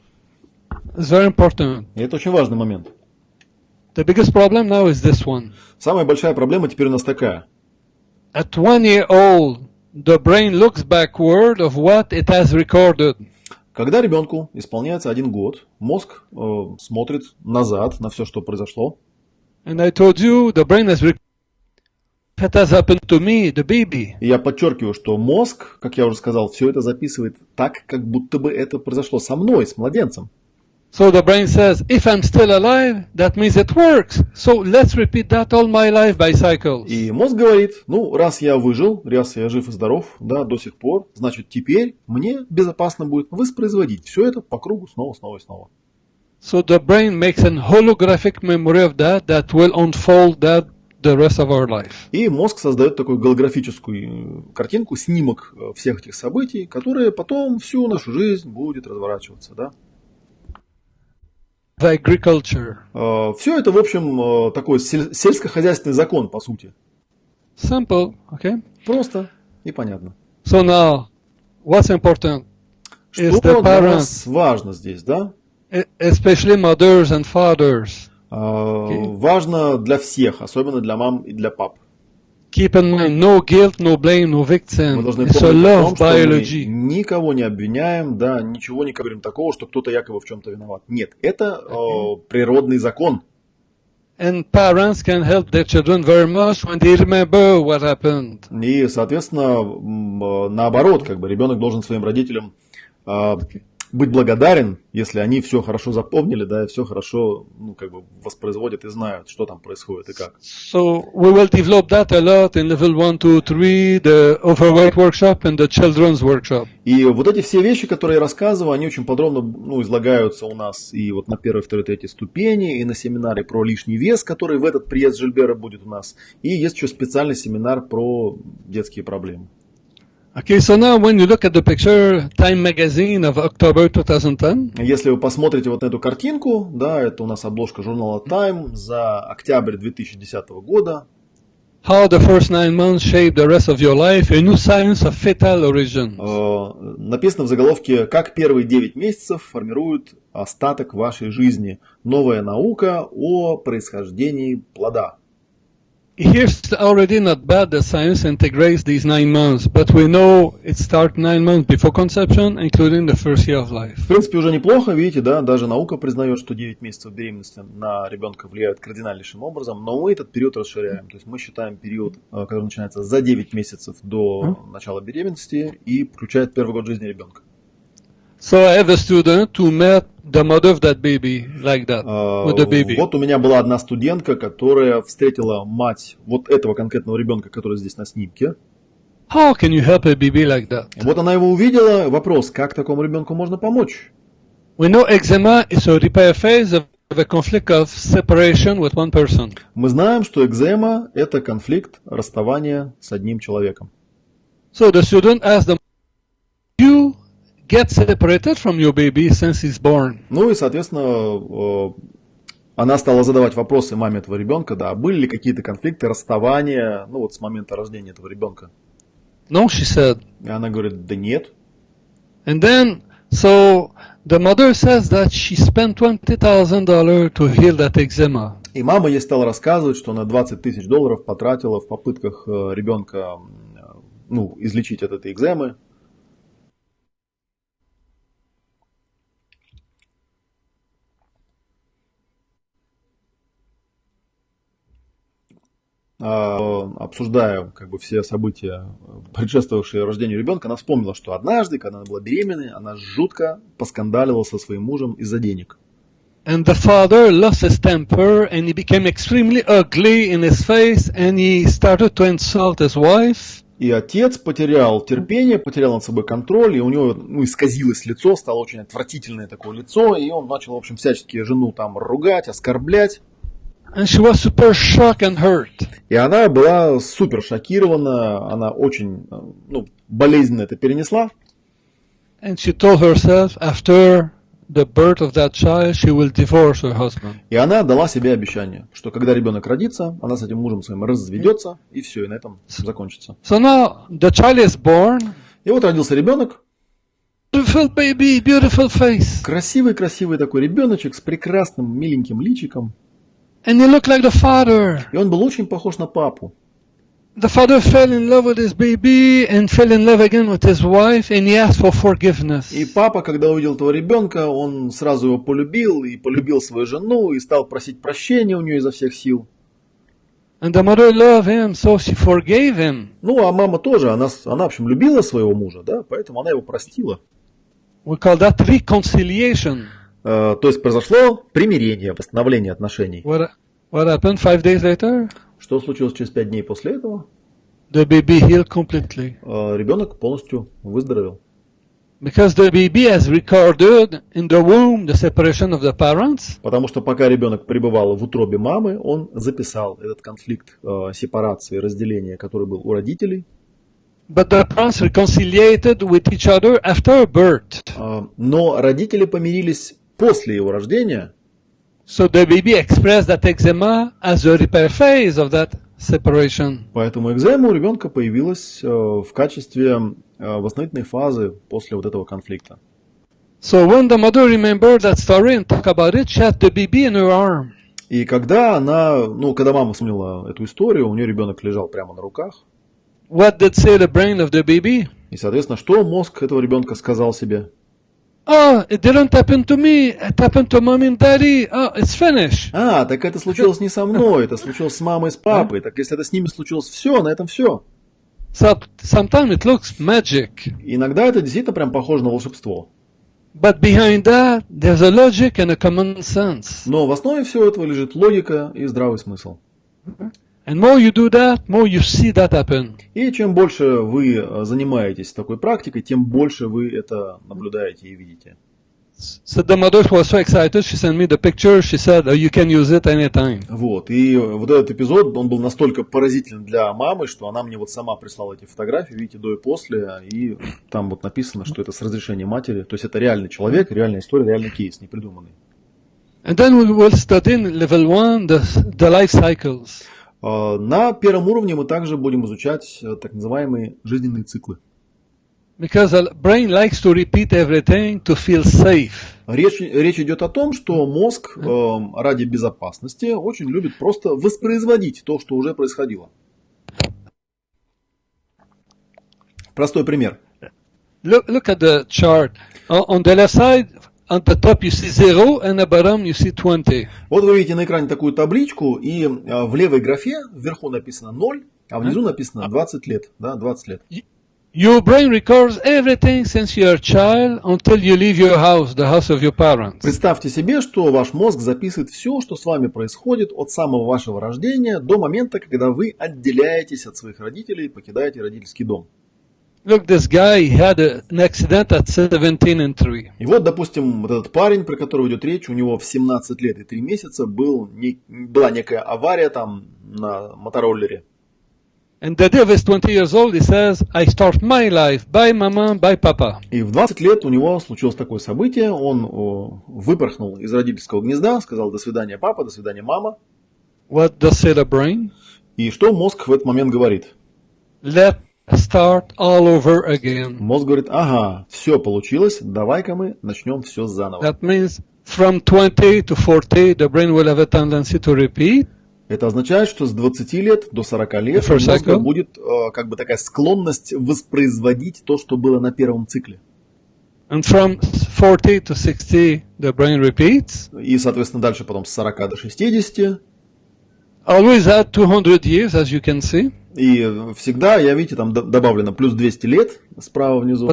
It's very important. И это очень важный момент. The biggest problem now is this one. Самая большая проблема теперь у нас такая. At 1 year old, the brain looks backward of what it has recorded. Когда ребенку исполняется 1 год, мозг смотрит назад на все, что произошло. And I told you the brain has that has happened to me, the baby. И я подчеркиваю, что мозг, как я уже сказал, все это записывает так, как будто бы это произошло со мной, с младенцем. So the brain says, if I'm still alive, that means it works. So let's repeat that all my life by cycles. И мозг говорит, ну, раз я выжил, раз я жив и здоров, да, до сих пор, значит, теперь мне безопасно будет воспроизводить все это по кругу снова, снова и снова. So the brain makes an holographic memory of that will unfold that the rest of our life. И мозг создает такую голографическую картинку, снимок всех этих событий, которые потом всю нашу жизнь будет разворачиваться, да. Agriculture. Все это, в общем, такой сельскохозяйственный закон, по сути. Simple, okay? Просто и понятно. So now, what's important is Что the для parents, нас важно здесь, да? especially mothers and fathers. Важно для всех, особенно для мам и для пап. Keep in mind, no guilt, no blame, no victim. Мы должны It's a помнить о love том, что мы biology. никого не обвиняем, да, ничего не говорим такого, что кто-то якобы в чем-то виноват. Нет, это природный закон. And parents can help their children very much when they remember what happened. И, соответственно, наоборот, как бы ребенок должен своим родителям быть благодарен, если они все хорошо запомнили, да, и все хорошо, ну, как бы воспроизводят и знают, что там происходит и как. So we will develop that a lot in level 1, 2, 3, the overweight workshop and the children's workshop. И вот эти все вещи, которые я рассказываю, они очень подробно, ну, излагаются у нас и вот на первой, второй, третьей ступени, и на семинаре про лишний вес, который в этот приезд Жильбера будет у нас. И есть еще специальный семинар про детские проблемы. Okay, so now when you look at the picture, Time magazine of October 2010. Если вы посмотрите вот на эту картинку, да, это у нас обложка журнала Time за октябрь 2010 года. How the first 9 months shape the rest of your life, a new science of fetal origin. Написано в заголовке, как первые 9 месяцев формируют остаток вашей жизни. Новая наука о происхождении плода. Here's already not bad that science integrates these 9 months, but we know it starts 9 months before conception, including the first year of life. В принципе, уже неплохо, видите, да, даже наука признает, что 9 месяцев беременности на ребенка влияют кардинальнейшим образом, но мы этот период расширяем. То есть мы считаем период, который начинается за 9 месяцев до начала беременности и включает первый год жизни ребенка. So I have a student who met the mother of that baby like that, with the baby. Вот у меня была одна студентка, которая встретила мать вот этого конкретного ребенка, который здесь на снимке. How can you help a baby like that? Вот она его увидела. Вопрос, как такому ребенку можно помочь? We know eczema is a repair phase of a conflict of separation with one person. Мы знаем, что экзема – это конфликт расставания с одним человеком. So the student asked them, you get separated from your baby since he's born. Ну и, соответственно, она стала задавать вопросы маме этого ребенка, да, были ли какие-то конфликты, расставания, ну вот с момента рождения этого ребенка. No, she said. И она говорит, да нет. And then, so the mother says that she spent $20,000 to heal that eczema. И мама ей стала рассказывать, что она $20 тысяч потратила в попытках ребенка, ну, излечить от этой экземы. Обсуждая как бы все события, предшествовавшие рождению ребенка, она вспомнила, что однажды, когда она была беременной, она жутко поскандалила со своим мужем из-за денег. And the father lost his temper and he became extremely ugly in his face and he started to insult his wife. И отец потерял терпение, потерял над собой контроль, и у него, ну, исказилось лицо, стало очень отвратительное такое лицо, и он начал, в общем, всячески жену там ругать, оскорблять. And she was super shocked and hurt. И она была супер шокирована, она очень, ну, болезненно это перенесла. And she told herself after the birth of that child, she will divorce her husband. И она дала себе обещание, что когда ребенок родится, она с этим мужем своим разведется, и все, и на этом закончится. So now the child is born. И вот родился ребенок. Beautiful baby, beautiful face. Красивый такой ребеночек с прекрасным миленьким личиком. And he looked like the father. И он был очень похож на папу. The father fell in love with his baby and fell in love again with his wife and he asked for forgiveness. И папа, когда увидел этого ребенка, он сразу его полюбил, и полюбил свою жену, и стал просить прощения у нее изо всех сил. And the mother loved him, so she forgave him. Ну, а мама тоже, она в общем, любила своего мужа, да, поэтому она его простила. We call that reconciliation. То есть произошло примирение, восстановление отношений. What happened 5 days later? Что случилось через 5 дней после этого? The baby healed completely. Ребенок полностью выздоровел. Because the baby has recorded in the womb the separation of the parents. Потому что пока ребенок пребывал в утробе мамы, он записал этот конфликт сепарации, разделения, который был у родителей. But the parents reconciliated with each other after birth. Но родители помирились после его рождения. So the baby expressed that eczema as a repair phase of that separation. Поэтому экзема у ребенка появилась в качестве восстановительной фазы после вот этого конфликта. So when the mother remembered that story and talked about it, she had the baby in her arm. И когда когда мама вспомнила эту историю, у нее ребенок лежал прямо на руках. What did say the brain of the baby? И, соответственно, что мозг этого ребенка сказал себе? Oh, it didn't happen to me. It happened to mommy and daddy. Oh, it's finished. Так это случилось не со мной, это случилось с мамой и с папой. Так если это с ними случилось, все, на этом все. So sometimes it looks magic. Иногда это действительно прям похоже на волшебство. But behind that, there's a logic and a common sense. Но в основе всего этого лежит логика и здравый смысл. And more you do that, more you see that happen. И чем больше вы занимаетесь такой практикой, тем больше вы это наблюдаете и видите. So the mother was so excited, she sent me the picture, she said, oh, you can use it anytime. Вот, и вот этот эпизод, он был настолько поразителен для мамы, что она мне вот сама прислала эти фотографии, видите, до и после, и там вот написано, что это с разрешения матери, то есть это реальный человек, реальная история, реальный кейс, не придуманный. And then we will study in level 1 the life cycles. На первом уровне мы также будем изучать так называемые жизненные циклы. Because the brain likes to repeat everything to feel safe. Речь идет о том, что мозг ради безопасности очень любит просто воспроизводить то, что уже происходило. Простой пример. Look at the chart. On the left side, on the top you see 0, and at the bottom you see 20. Вот вы видите на экране такую табличку, и в левой графе вверху написано 0, а внизу написано 20 лет. Да, 20 лет. Your brain records everything since you're a child until you leave your house, the house of your parents. Представьте себе, что ваш мозг записывает все, что с вами происходит от самого вашего рождения до момента, когда вы отделяетесь от своих родителей и покидаете родительский дом. Look, this guy had an accident at 17 and 3. И вот, допустим, вот этот парень, про которого идет речь, у него в 17 лет и 3 месяца была некая авария там на мотороллере. And the day of his 20 years old, he says, I start my life by mama, by papa. И в 20 лет у него случилось такое событие, он выпорхнул из родительского гнезда, сказал «до свидания, папа», «до свидания, мама». What does say the brain? И что мозг в этот момент говорит? Let's start all over again. Мозг говорит, ага, все получилось, давай-ка мы начнем все заново. That means from 20 to 40, the brain will have a tendency to repeat. Это означает, что с 20 лет до 40 лет у мозга будет как бы такая склонность воспроизводить то, что было на первом цикле. And from 40 to 60, the brain repeats. И, соответственно, дальше потом с 40 до 60. Always add 200 years, as you can see. И всегда, видите, там добавлено плюс 200 лет справа внизу.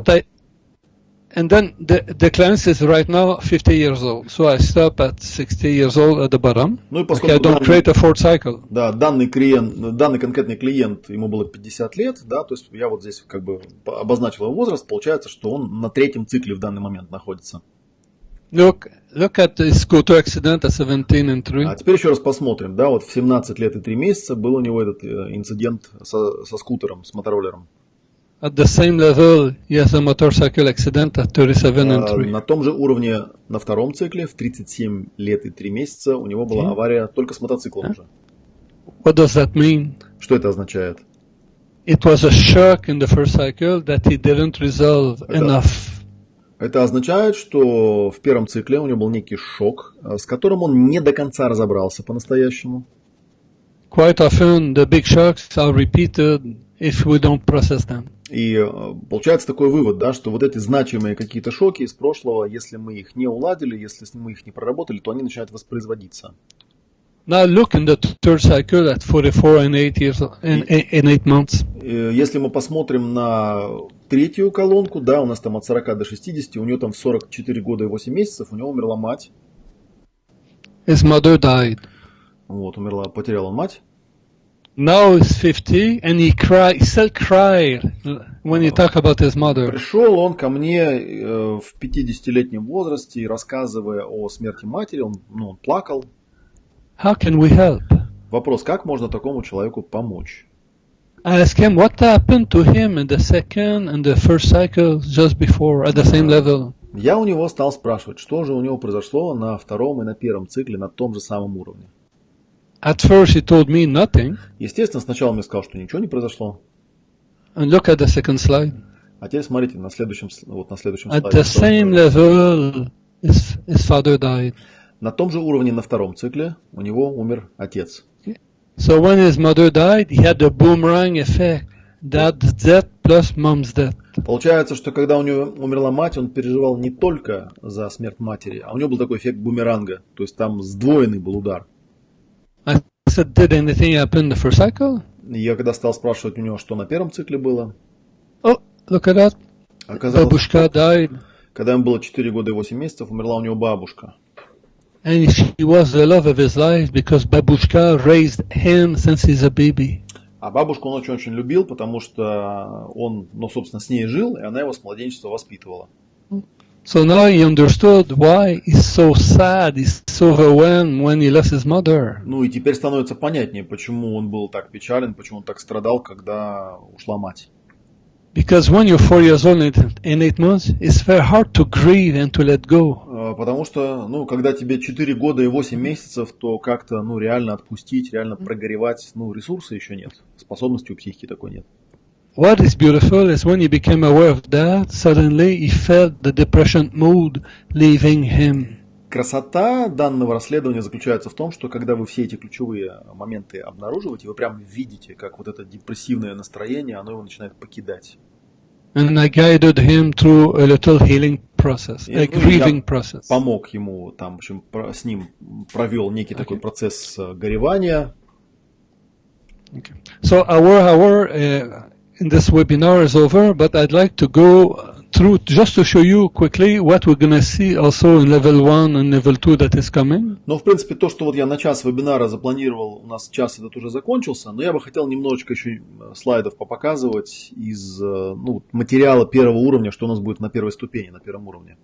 And then the client is right now 50 years old. So I stop at 60 years old at the bottom. Ну и поскольку I don't create a fourth cycle. Да, данный конкретный клиент, ему было 50 лет, да, то есть я вот здесь как бы обозначил его возраст, получается, что он на третьем цикле в данный момент находится. Look at the scooter accident at 17 and 3. А теперь еще раз посмотрим, да, вот в 17 лет и 3 месяца был у него этот инцидент со скутером, с мотороллером. At the same level, he has a motorcycle accident at 37 and 3. На том же уровне, на втором цикле, в 37 лет и 3 месяца, у него была авария только с мотоциклом уже. What does that mean? Что это означает? It was a shock in the first cycle that he didn't resolve enough. Это означает, что в первом цикле у него был некий шок, с которым он не до конца разобрался по-настоящему. Quite often the big shocks are repeated if we don't process them. И получается такой вывод, да, что вот эти значимые какие-то шоки из прошлого, если мы их не уладили, если мы их не проработали, то они начинают воспроизводиться. Now look in the third cycle at 44 and 8 years and 8 months. Если мы посмотрим на третью колонку, да, у нас там от 40 до 60, у нее там в 44 года и 8 месяцев, у него умерла мать. His mother died. Вот, потеряла мать. Now he's 50 and he still cried when you talk about his mother. Пришел он ко мне в 50-летнем возрасте, и рассказывая о смерти матери, он плакал. How can we help? Вопрос, как можно такому человеку помочь? I asked him what happened to him in the second and the first cycle just before at the same level. Я у него стал спрашивать, что же у него произошло на втором и на первом цикле на том же самом уровне. At first he told me nothing. Естественно, сначала он мне сказал, что ничего не произошло. And look at the second slide. А теперь смотрите, на следующем At слайде. the same level, his father died. На том же уровне на втором цикле у него умер отец. So when his mother died, he had the boomerang effect. Dad's death plus mom's death. Получается, что когда у него умерла мать, он переживал не только за смерть матери, а у него был такой эффект бумеранга. То есть там сдвоенный был удар. I said, did anything happen in the first cycle? И я когда стал спрашивать у него, что на первом цикле было, Oh, look at that. оказалось, Babushka died. когда ему было 4 года и 8 месяцев, умерла у него бабушка. And she was the love of his life because Babushka raised him since he's a baby. А бабушку он очень-очень любил, потому что он, собственно, с ней жил, и она его с младенчества воспитывала. So now he understood why he's so sad, he's so overwhelmed when he lost his mother. И теперь становится понятнее, почему он был так печален, почему он так страдал, когда ушла мать. Because when you're 4 years old in 8 months, it's very hard to grieve and to let go. Потому что, когда тебе 4 года и 8 месяцев, то как-то, реально отпустить, реально прогоревать, ресурса еще нет. Способности у психики такой нет. What is beautiful is when he became aware of that, suddenly he felt the depression mood leaving him. Красота данного расследования заключается в том, что когда вы все эти ключевые моменты обнаруживаете, вы прям видите, как вот это депрессивное настроение, оно его начинает покидать. And I guided him through a little healing process, a grieving process. Помог ему, в общем, с ним провел некий такой процесс горевания. Okay. So our hour in this webinar is over, but I'd like to go through just to show you quickly what we're going to see also in level 1 and level 2 that is coming. В принципе, то, что я на час вебинара запланировал, у нас час этот уже закончился, но я бы хотел немножечко еще слайдов попоказывать из материала первого уровня, что у нас будет на первой ступени, на первом уровне.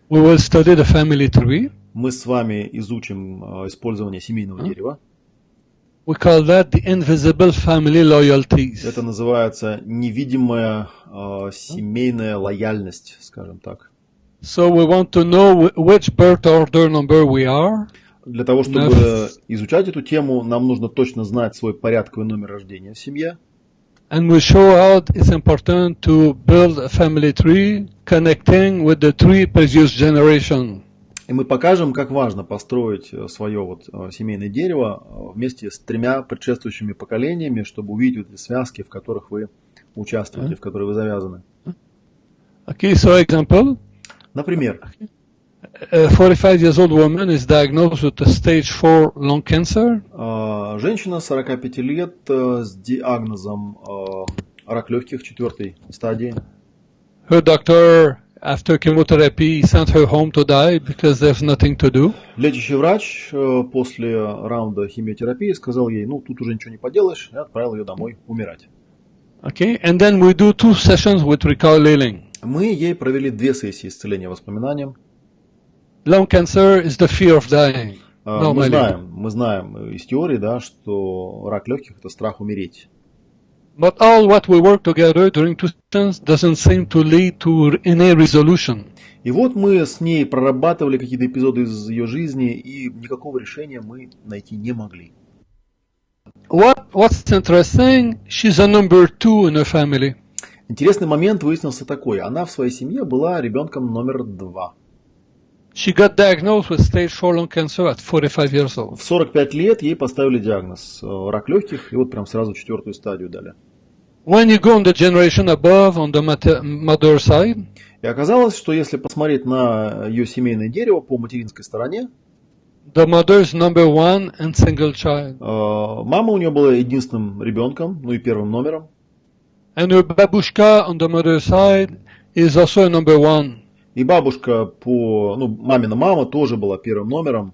We will study the family tree. Мы с вами изучим использование семейного дерева. We call that the invisible family loyalties. Это называется невидимая семейная лояльность, скажем так. So we want to know which birth order number we are. Для того, чтобы изучать эту тему, нам нужно точно знать свой порядковый номер рождения в семье. And we show how it's important to build a family tree connecting with the 3 previous generations. И мы покажем, как важно построить свое семейное дерево вместе с 3 предшествующими поколениями, чтобы увидеть эти связки, в которых вы участвуете, в которых вы завязаны. Okay, so example. Например, A 45-year-old woman is diagnosed with a stage 4 lung cancer. Женщина 45 лет с диагнозом рак легких 4 стадии. Her doctor, after chemotherapy, sent her home to die because there's nothing to do. Лечащий врач после раунда химиотерапии сказал ей, тут уже ничего не поделаешь, и отправил ее домой умирать. Okay, and then we do 2 sessions with recall healing. Мы ей провели 2 сессии исцеления воспоминанием. Lung cancer is the fear of dying. Мы знаем из теории, да, что рак легких – это страх умереть. But all what we work together during 2 sessions doesn't seem to lead to any resolution. И вот мы с ней прорабатывали какие-то эпизоды из ее жизни, и никакого решения мы найти не могли. What's interesting, she's a number 2 in her family. Интересный момент выяснился такой. Она в своей семье была ребенком номер 2. She got diagnosed with stage 4 lung cancer at 45 years old. В 45 лет ей поставили диагноз рак легких, и вот прям сразу 4-ю стадию дали. When you go on the generation above, on the mother side, и оказалось, что если посмотреть на ее семейное дерево по материнской стороне, The mother's number one and single child. Мама у нее была единственным ребенком, ну и первым номером. And her babushka on the mother's side is also a number one. И бабушка по, ну, мамина мама тоже была первым номером.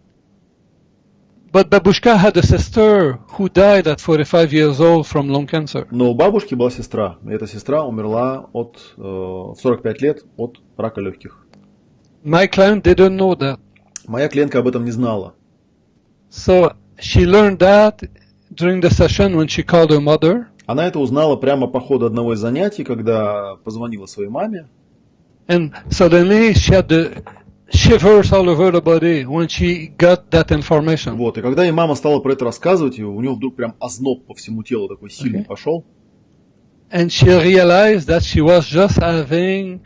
But babushka had a sister who died at 45 years old from lung cancer. Но у бабушки была сестра. И эта сестра умерла в 45 лет от рака легких. My client didn't know that. Моя клиентка об этом не знала. So she learned that during the session when she called her mother. Она это узнала прямо по ходу одного из занятий, когда позвонила своей маме. And suddenly she had the shivers all over the body when she got that information. Вот, и когда ей мама стала про это рассказывать, у нее вдруг прям озноб по всему телу такой сильный пошел. And she realized that she was just having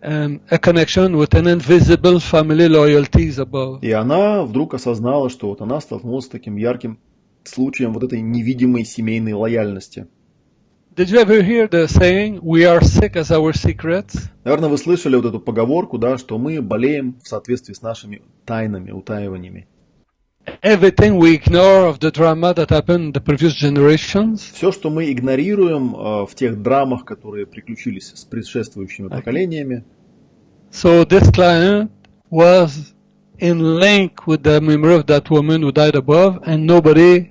a connection with an invisible family loyalties above. И она вдруг осознала, что вот она столкнулась с таким ярким случаем вот этой невидимой семейной лояльности. Did you ever hear the saying, we are sick as our secrets? Наверное, вы слышали вот эту поговорку, да, что мы болеем в соответствии с нашими тайнами, утаиваниями. Everything we ignore of the drama that happened in the previous generations. Все, что мы игнорируем в тех драмах, которые приключились с предшествующими поколениями. So this client was in link with the memory of that woman who died above, and nobody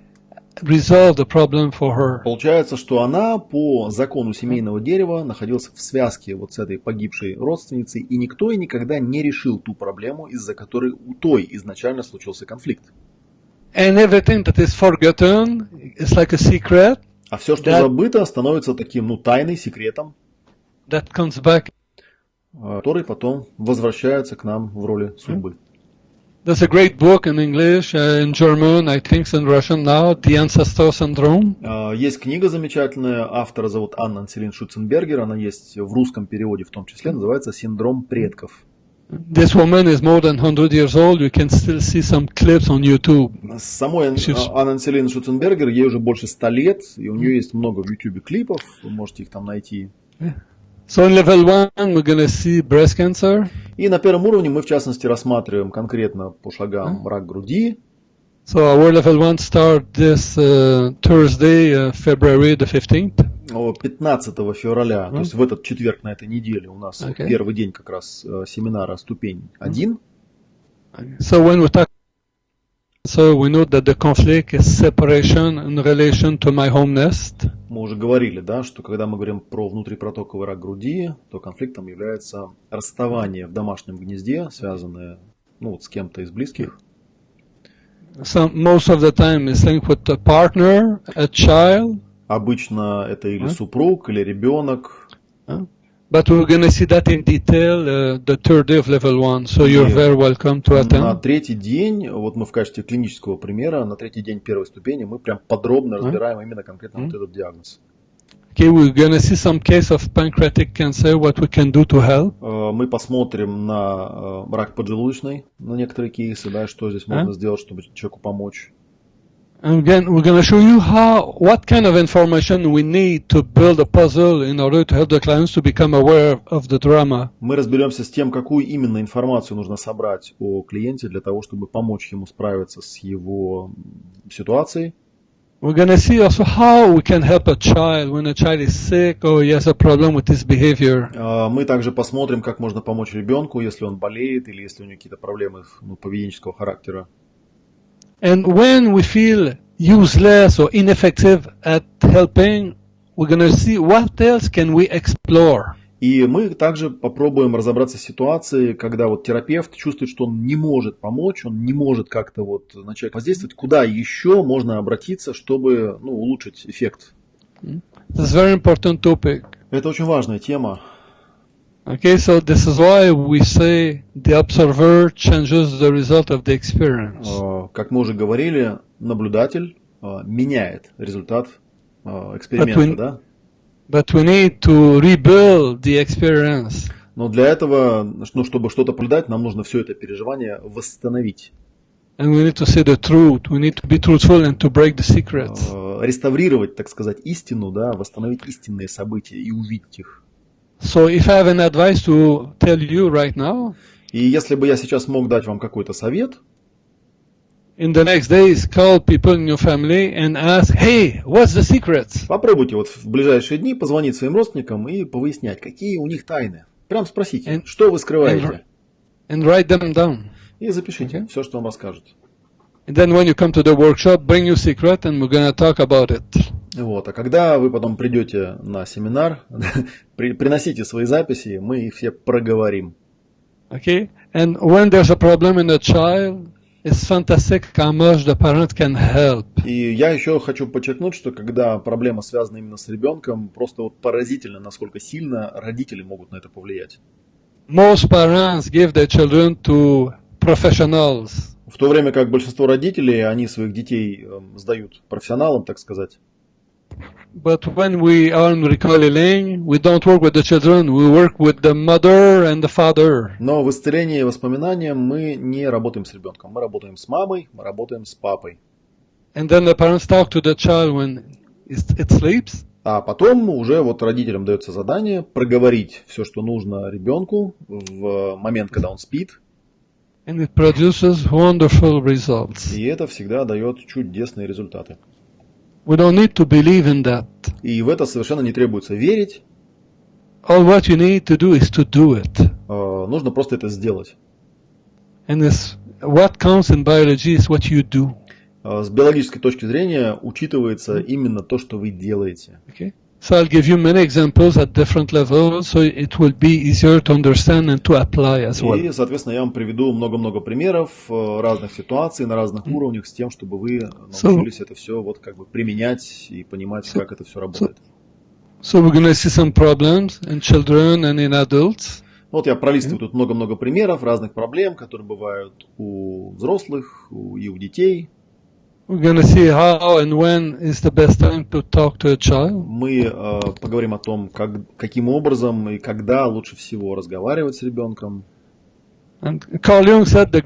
resolved the problem for her. Получается, что она по закону семейного дерева находилась в связке вот с этой погибшей родственницей, и никто и никогда не решил ту проблему, из-за которой у той изначально случился конфликт. And everything that is forgotten is like a secret. А все, что забыто, становится таким, ну, тайной, секретом, that comes back. Который потом возвращается к нам в роли судьбы. There's a great book in English, in German, I think in Russian now, The Ancestor Syndrome. Есть книга замечательная, автора зовут Анна Анселин Шуценбергер, она есть в русском переводе в том числе, называется «Синдром предков». This woman is more than 100 years old, you can still see some clips on YouTube. Самой Анна Анселин Шуценбергер, ей уже больше 100 лет, и у нее есть много в YouTube клипов, вы можете их там найти. So in level 1 we're going to see breast cancer. И на первом уровне мы в частности рассматриваем конкретно по шагам рак груди. So our level 1 start this Thursday, February the 15th. 15 февраля, то есть в этот четверг на этой неделе у нас первый день как раз семинара «Ступень 1». So when we talk, so we know that the conflict is separation in relation to my home nest. Мы уже говорили, да, что когда мы говорим про внутрипротоковый рак груди, то конфликтом является расставание в домашнем гнезде, связанное, ну, вот с кем-то из близких. So most of the time it's linked with a partner, a child. Обычно это или супруг, или ребенок. But we're going to see that in detail the third day of level 1, so you're very welcome to attend. На третий день, вот мы в качестве клинического примера, на третий день первой ступени мы прям подробно разбираем именно конкретно вот этот диагноз. Okay, we're going to see some case of pancreatic cancer, what we can do to help. Мы посмотрим на рак поджелудочной, на некоторые кейсы, да, что здесь можно сделать, чтобы человеку помочь. And again, we're going to show you what kind of information we need to build a puzzle in order to help the clients to become aware of the drama. Мы разберемся с тем, какую именно информацию нужно собрать о клиенте для того, чтобы помочь ему справиться с его ситуацией. We're going to see also how we can help a child when a child is sick or he has a problem with his behavior. Мы также посмотрим, как можно помочь ребенку, если он болеет или если у него какие-то проблемы поведенческого характера. And when we feel useless or ineffective at helping, we're going to see what else can we explore. И мы также попробуем разобраться с ситуацией, когда вот терапевт чувствует, что он не может помочь, он не может как-то вот на человека воздействовать, куда еще можно обратиться, чтобы, ну, улучшить эффект. It's a very important topic. Это очень важная тема. Okay, so this is why we say the observer changes the result of the experience. Как мы уже говорили, наблюдатель меняет результат эксперимента, да? But we need to rebuild the experience. Но для этого, ну, чтобы что-то наблюдать, нам нужно все это переживание восстановить. And we need to see the truth. We need to be truthful and to break the secrets. Реставрировать, так сказать, истину, да, восстановить истинные события и увидеть их. So if I have an advice to tell you right now, и если бы я сейчас мог дать вам какой-то совет, in the next days, call people in your family and ask, hey, what's the secrets? Попробуйте вот в ближайшие дни позвонить своим родственникам и повыяснять, какие у них тайны. Прям спросите, что вы скрываете. And write them down. И запишите все, что вам расскажут. And then when you come to the workshop, bring your secret and we're going to talk about it. Вот. А когда вы потом придете на семинар, приносите свои записи, мы их все проговорим. Okay? And when there's a problem in a child, it's fantastic how much the parent can help. И я еще хочу подчеркнуть, что когда проблема связана именно с ребенком, просто вот поразительно, насколько сильно родители могут на это повлиять. Most parents give their children to professionals. В то время как большинство родителей, они своих детей сдают профессионалам, так сказать. But when we are in reconciling, we don't work with the children, we work with the mother and the father. Но в исцелении воспоминанием мы не работаем с ребенком, мы работаем с мамой, мы работаем с папой. And then the parents talk to the child when it sleeps. А потом уже вот родителям дается задание проговорить все, что нужно ребенку в момент, когда он спит. And it produces wonderful results. И это всегда дает чудесные результаты. We don't need to believe in that. И в это совершенно не требуется верить. All what you need to do is to do it. Нужно просто это сделать. And what counts in biology is what you do. С биологической точки зрения учитывается именно то, что вы делаете. Okay? So I'll give you many examples at different levels, so it will be easier to understand and to apply as well. И, соответственно, я вам приведу много-много примеров разных ситуаций на разных уровнях с тем, чтобы вы научились это все вот как бы применять и понимать, как это все работает. So we're going to see some problems in children and in adults. Вот я пролистываю тут много-много примеров разных проблем, которые бывают у взрослых и у детей. We're going to see how and when is the best time to talk to a child. Мы поговорим о том, каким образом и когда лучше всего разговаривать с ребенком. And Carl Jung said the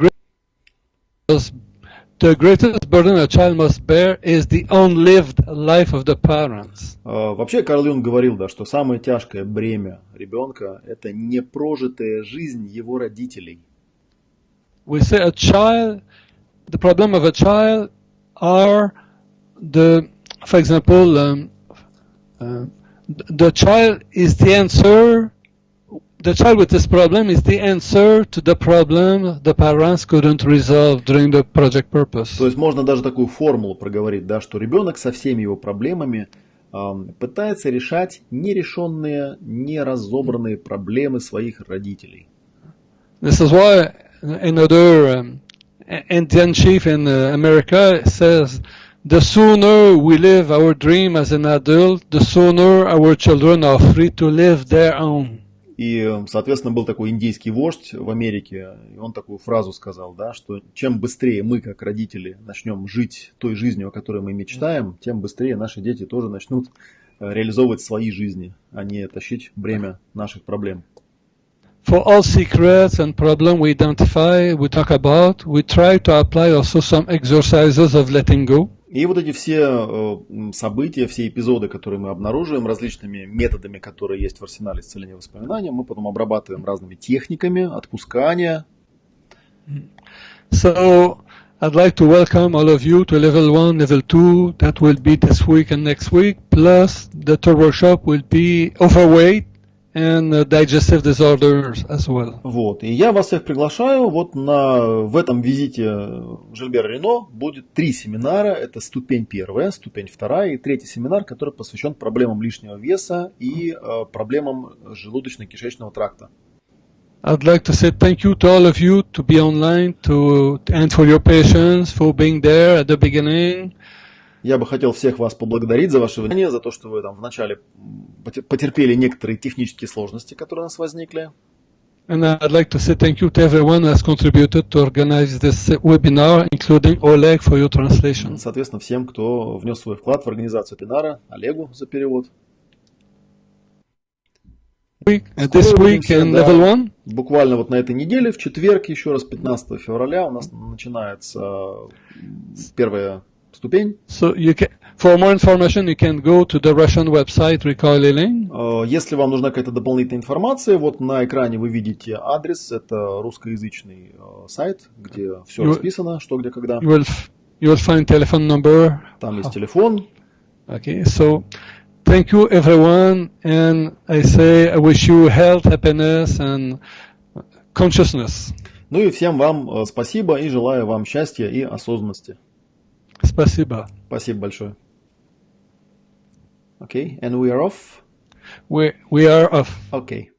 greatest burden a child must bear is the unlived life of the parents. Вообще Карл Юнг говорил, да, что самое тяжкое бремя ребенка – это непрожитая жизнь его родителей. We say a child, the problem of a child are for example, the child is the answer. The child with this problem is the answer to the problem the parents couldn't resolve during the project purpose. То есть можно даже такую формулу проговорить, да, что ребенок со всеми его проблемами пытается решать нерешенные, неразобранные проблемы своих родителей. This is why another Indian chief in America says, the sooner we live our dream as an adult, the sooner our children are free to live their own. И, соответственно, был такой индийский вождь в Америке, и он такую фразу сказал, да, что чем быстрее мы, как родители, начнем жить той жизнью, о которой мы мечтаем, тем быстрее наши дети тоже начнут реализовывать свои жизни, а не тащить бремя наших проблем. For all secrets and problems we identify, we talk about, we try to apply also some exercises of letting go. И вот эти все события, все эпизоды, которые мы обнаруживаем различными методами, которые есть в арсенале исцеления воспоминанием, мы потом обрабатываем разными техниками отпускания. So, I'd like to welcome all of you to level 1, level 2, that will be this week and next week, plus the third workshop will be overweight and digestive disorders as well. Вот. И я вас всех приглашаю. Вот в этом визите Жильбера Рено будет 3 семинара. Это ступень 1, ступень 2 и 3 семинар, который посвящен проблемам лишнего веса и проблемам желудочно-кишечного тракта. I'd like to say thank you to all of you to be online and for your patience, for being there at the beginning. Я бы хотел всех вас поблагодарить за ваше внимание, за то, что вы там вначале потерпели некоторые технические сложности, которые у нас возникли. And I'd like to say thank you to everyone who has contributed to organize this webinar, including Oleg for your translation. Соответственно, всем, кто внес свой вклад в организацию вебинара, Олегу за перевод. This week in level 1. Буквально вот на этой неделе, в четверг, еще раз 15 февраля, у нас начинается первая ступень. So For more information, you can go to the Russian website Recoiling. Если вам нужна какая-то дополнительная информация, вот на экране вы видите адрес, это русскоязычный сайт, где все расписано, что, где, когда. You will find telephone number. Там есть телефон. Okay, so thank you everyone, and I say I wish you health, happiness, and consciousness. Ну и всем вам спасибо и желаю вам счастья и осознанности. Спасибо. Спасибо большое. Okay, and we are off? We are off. Okay.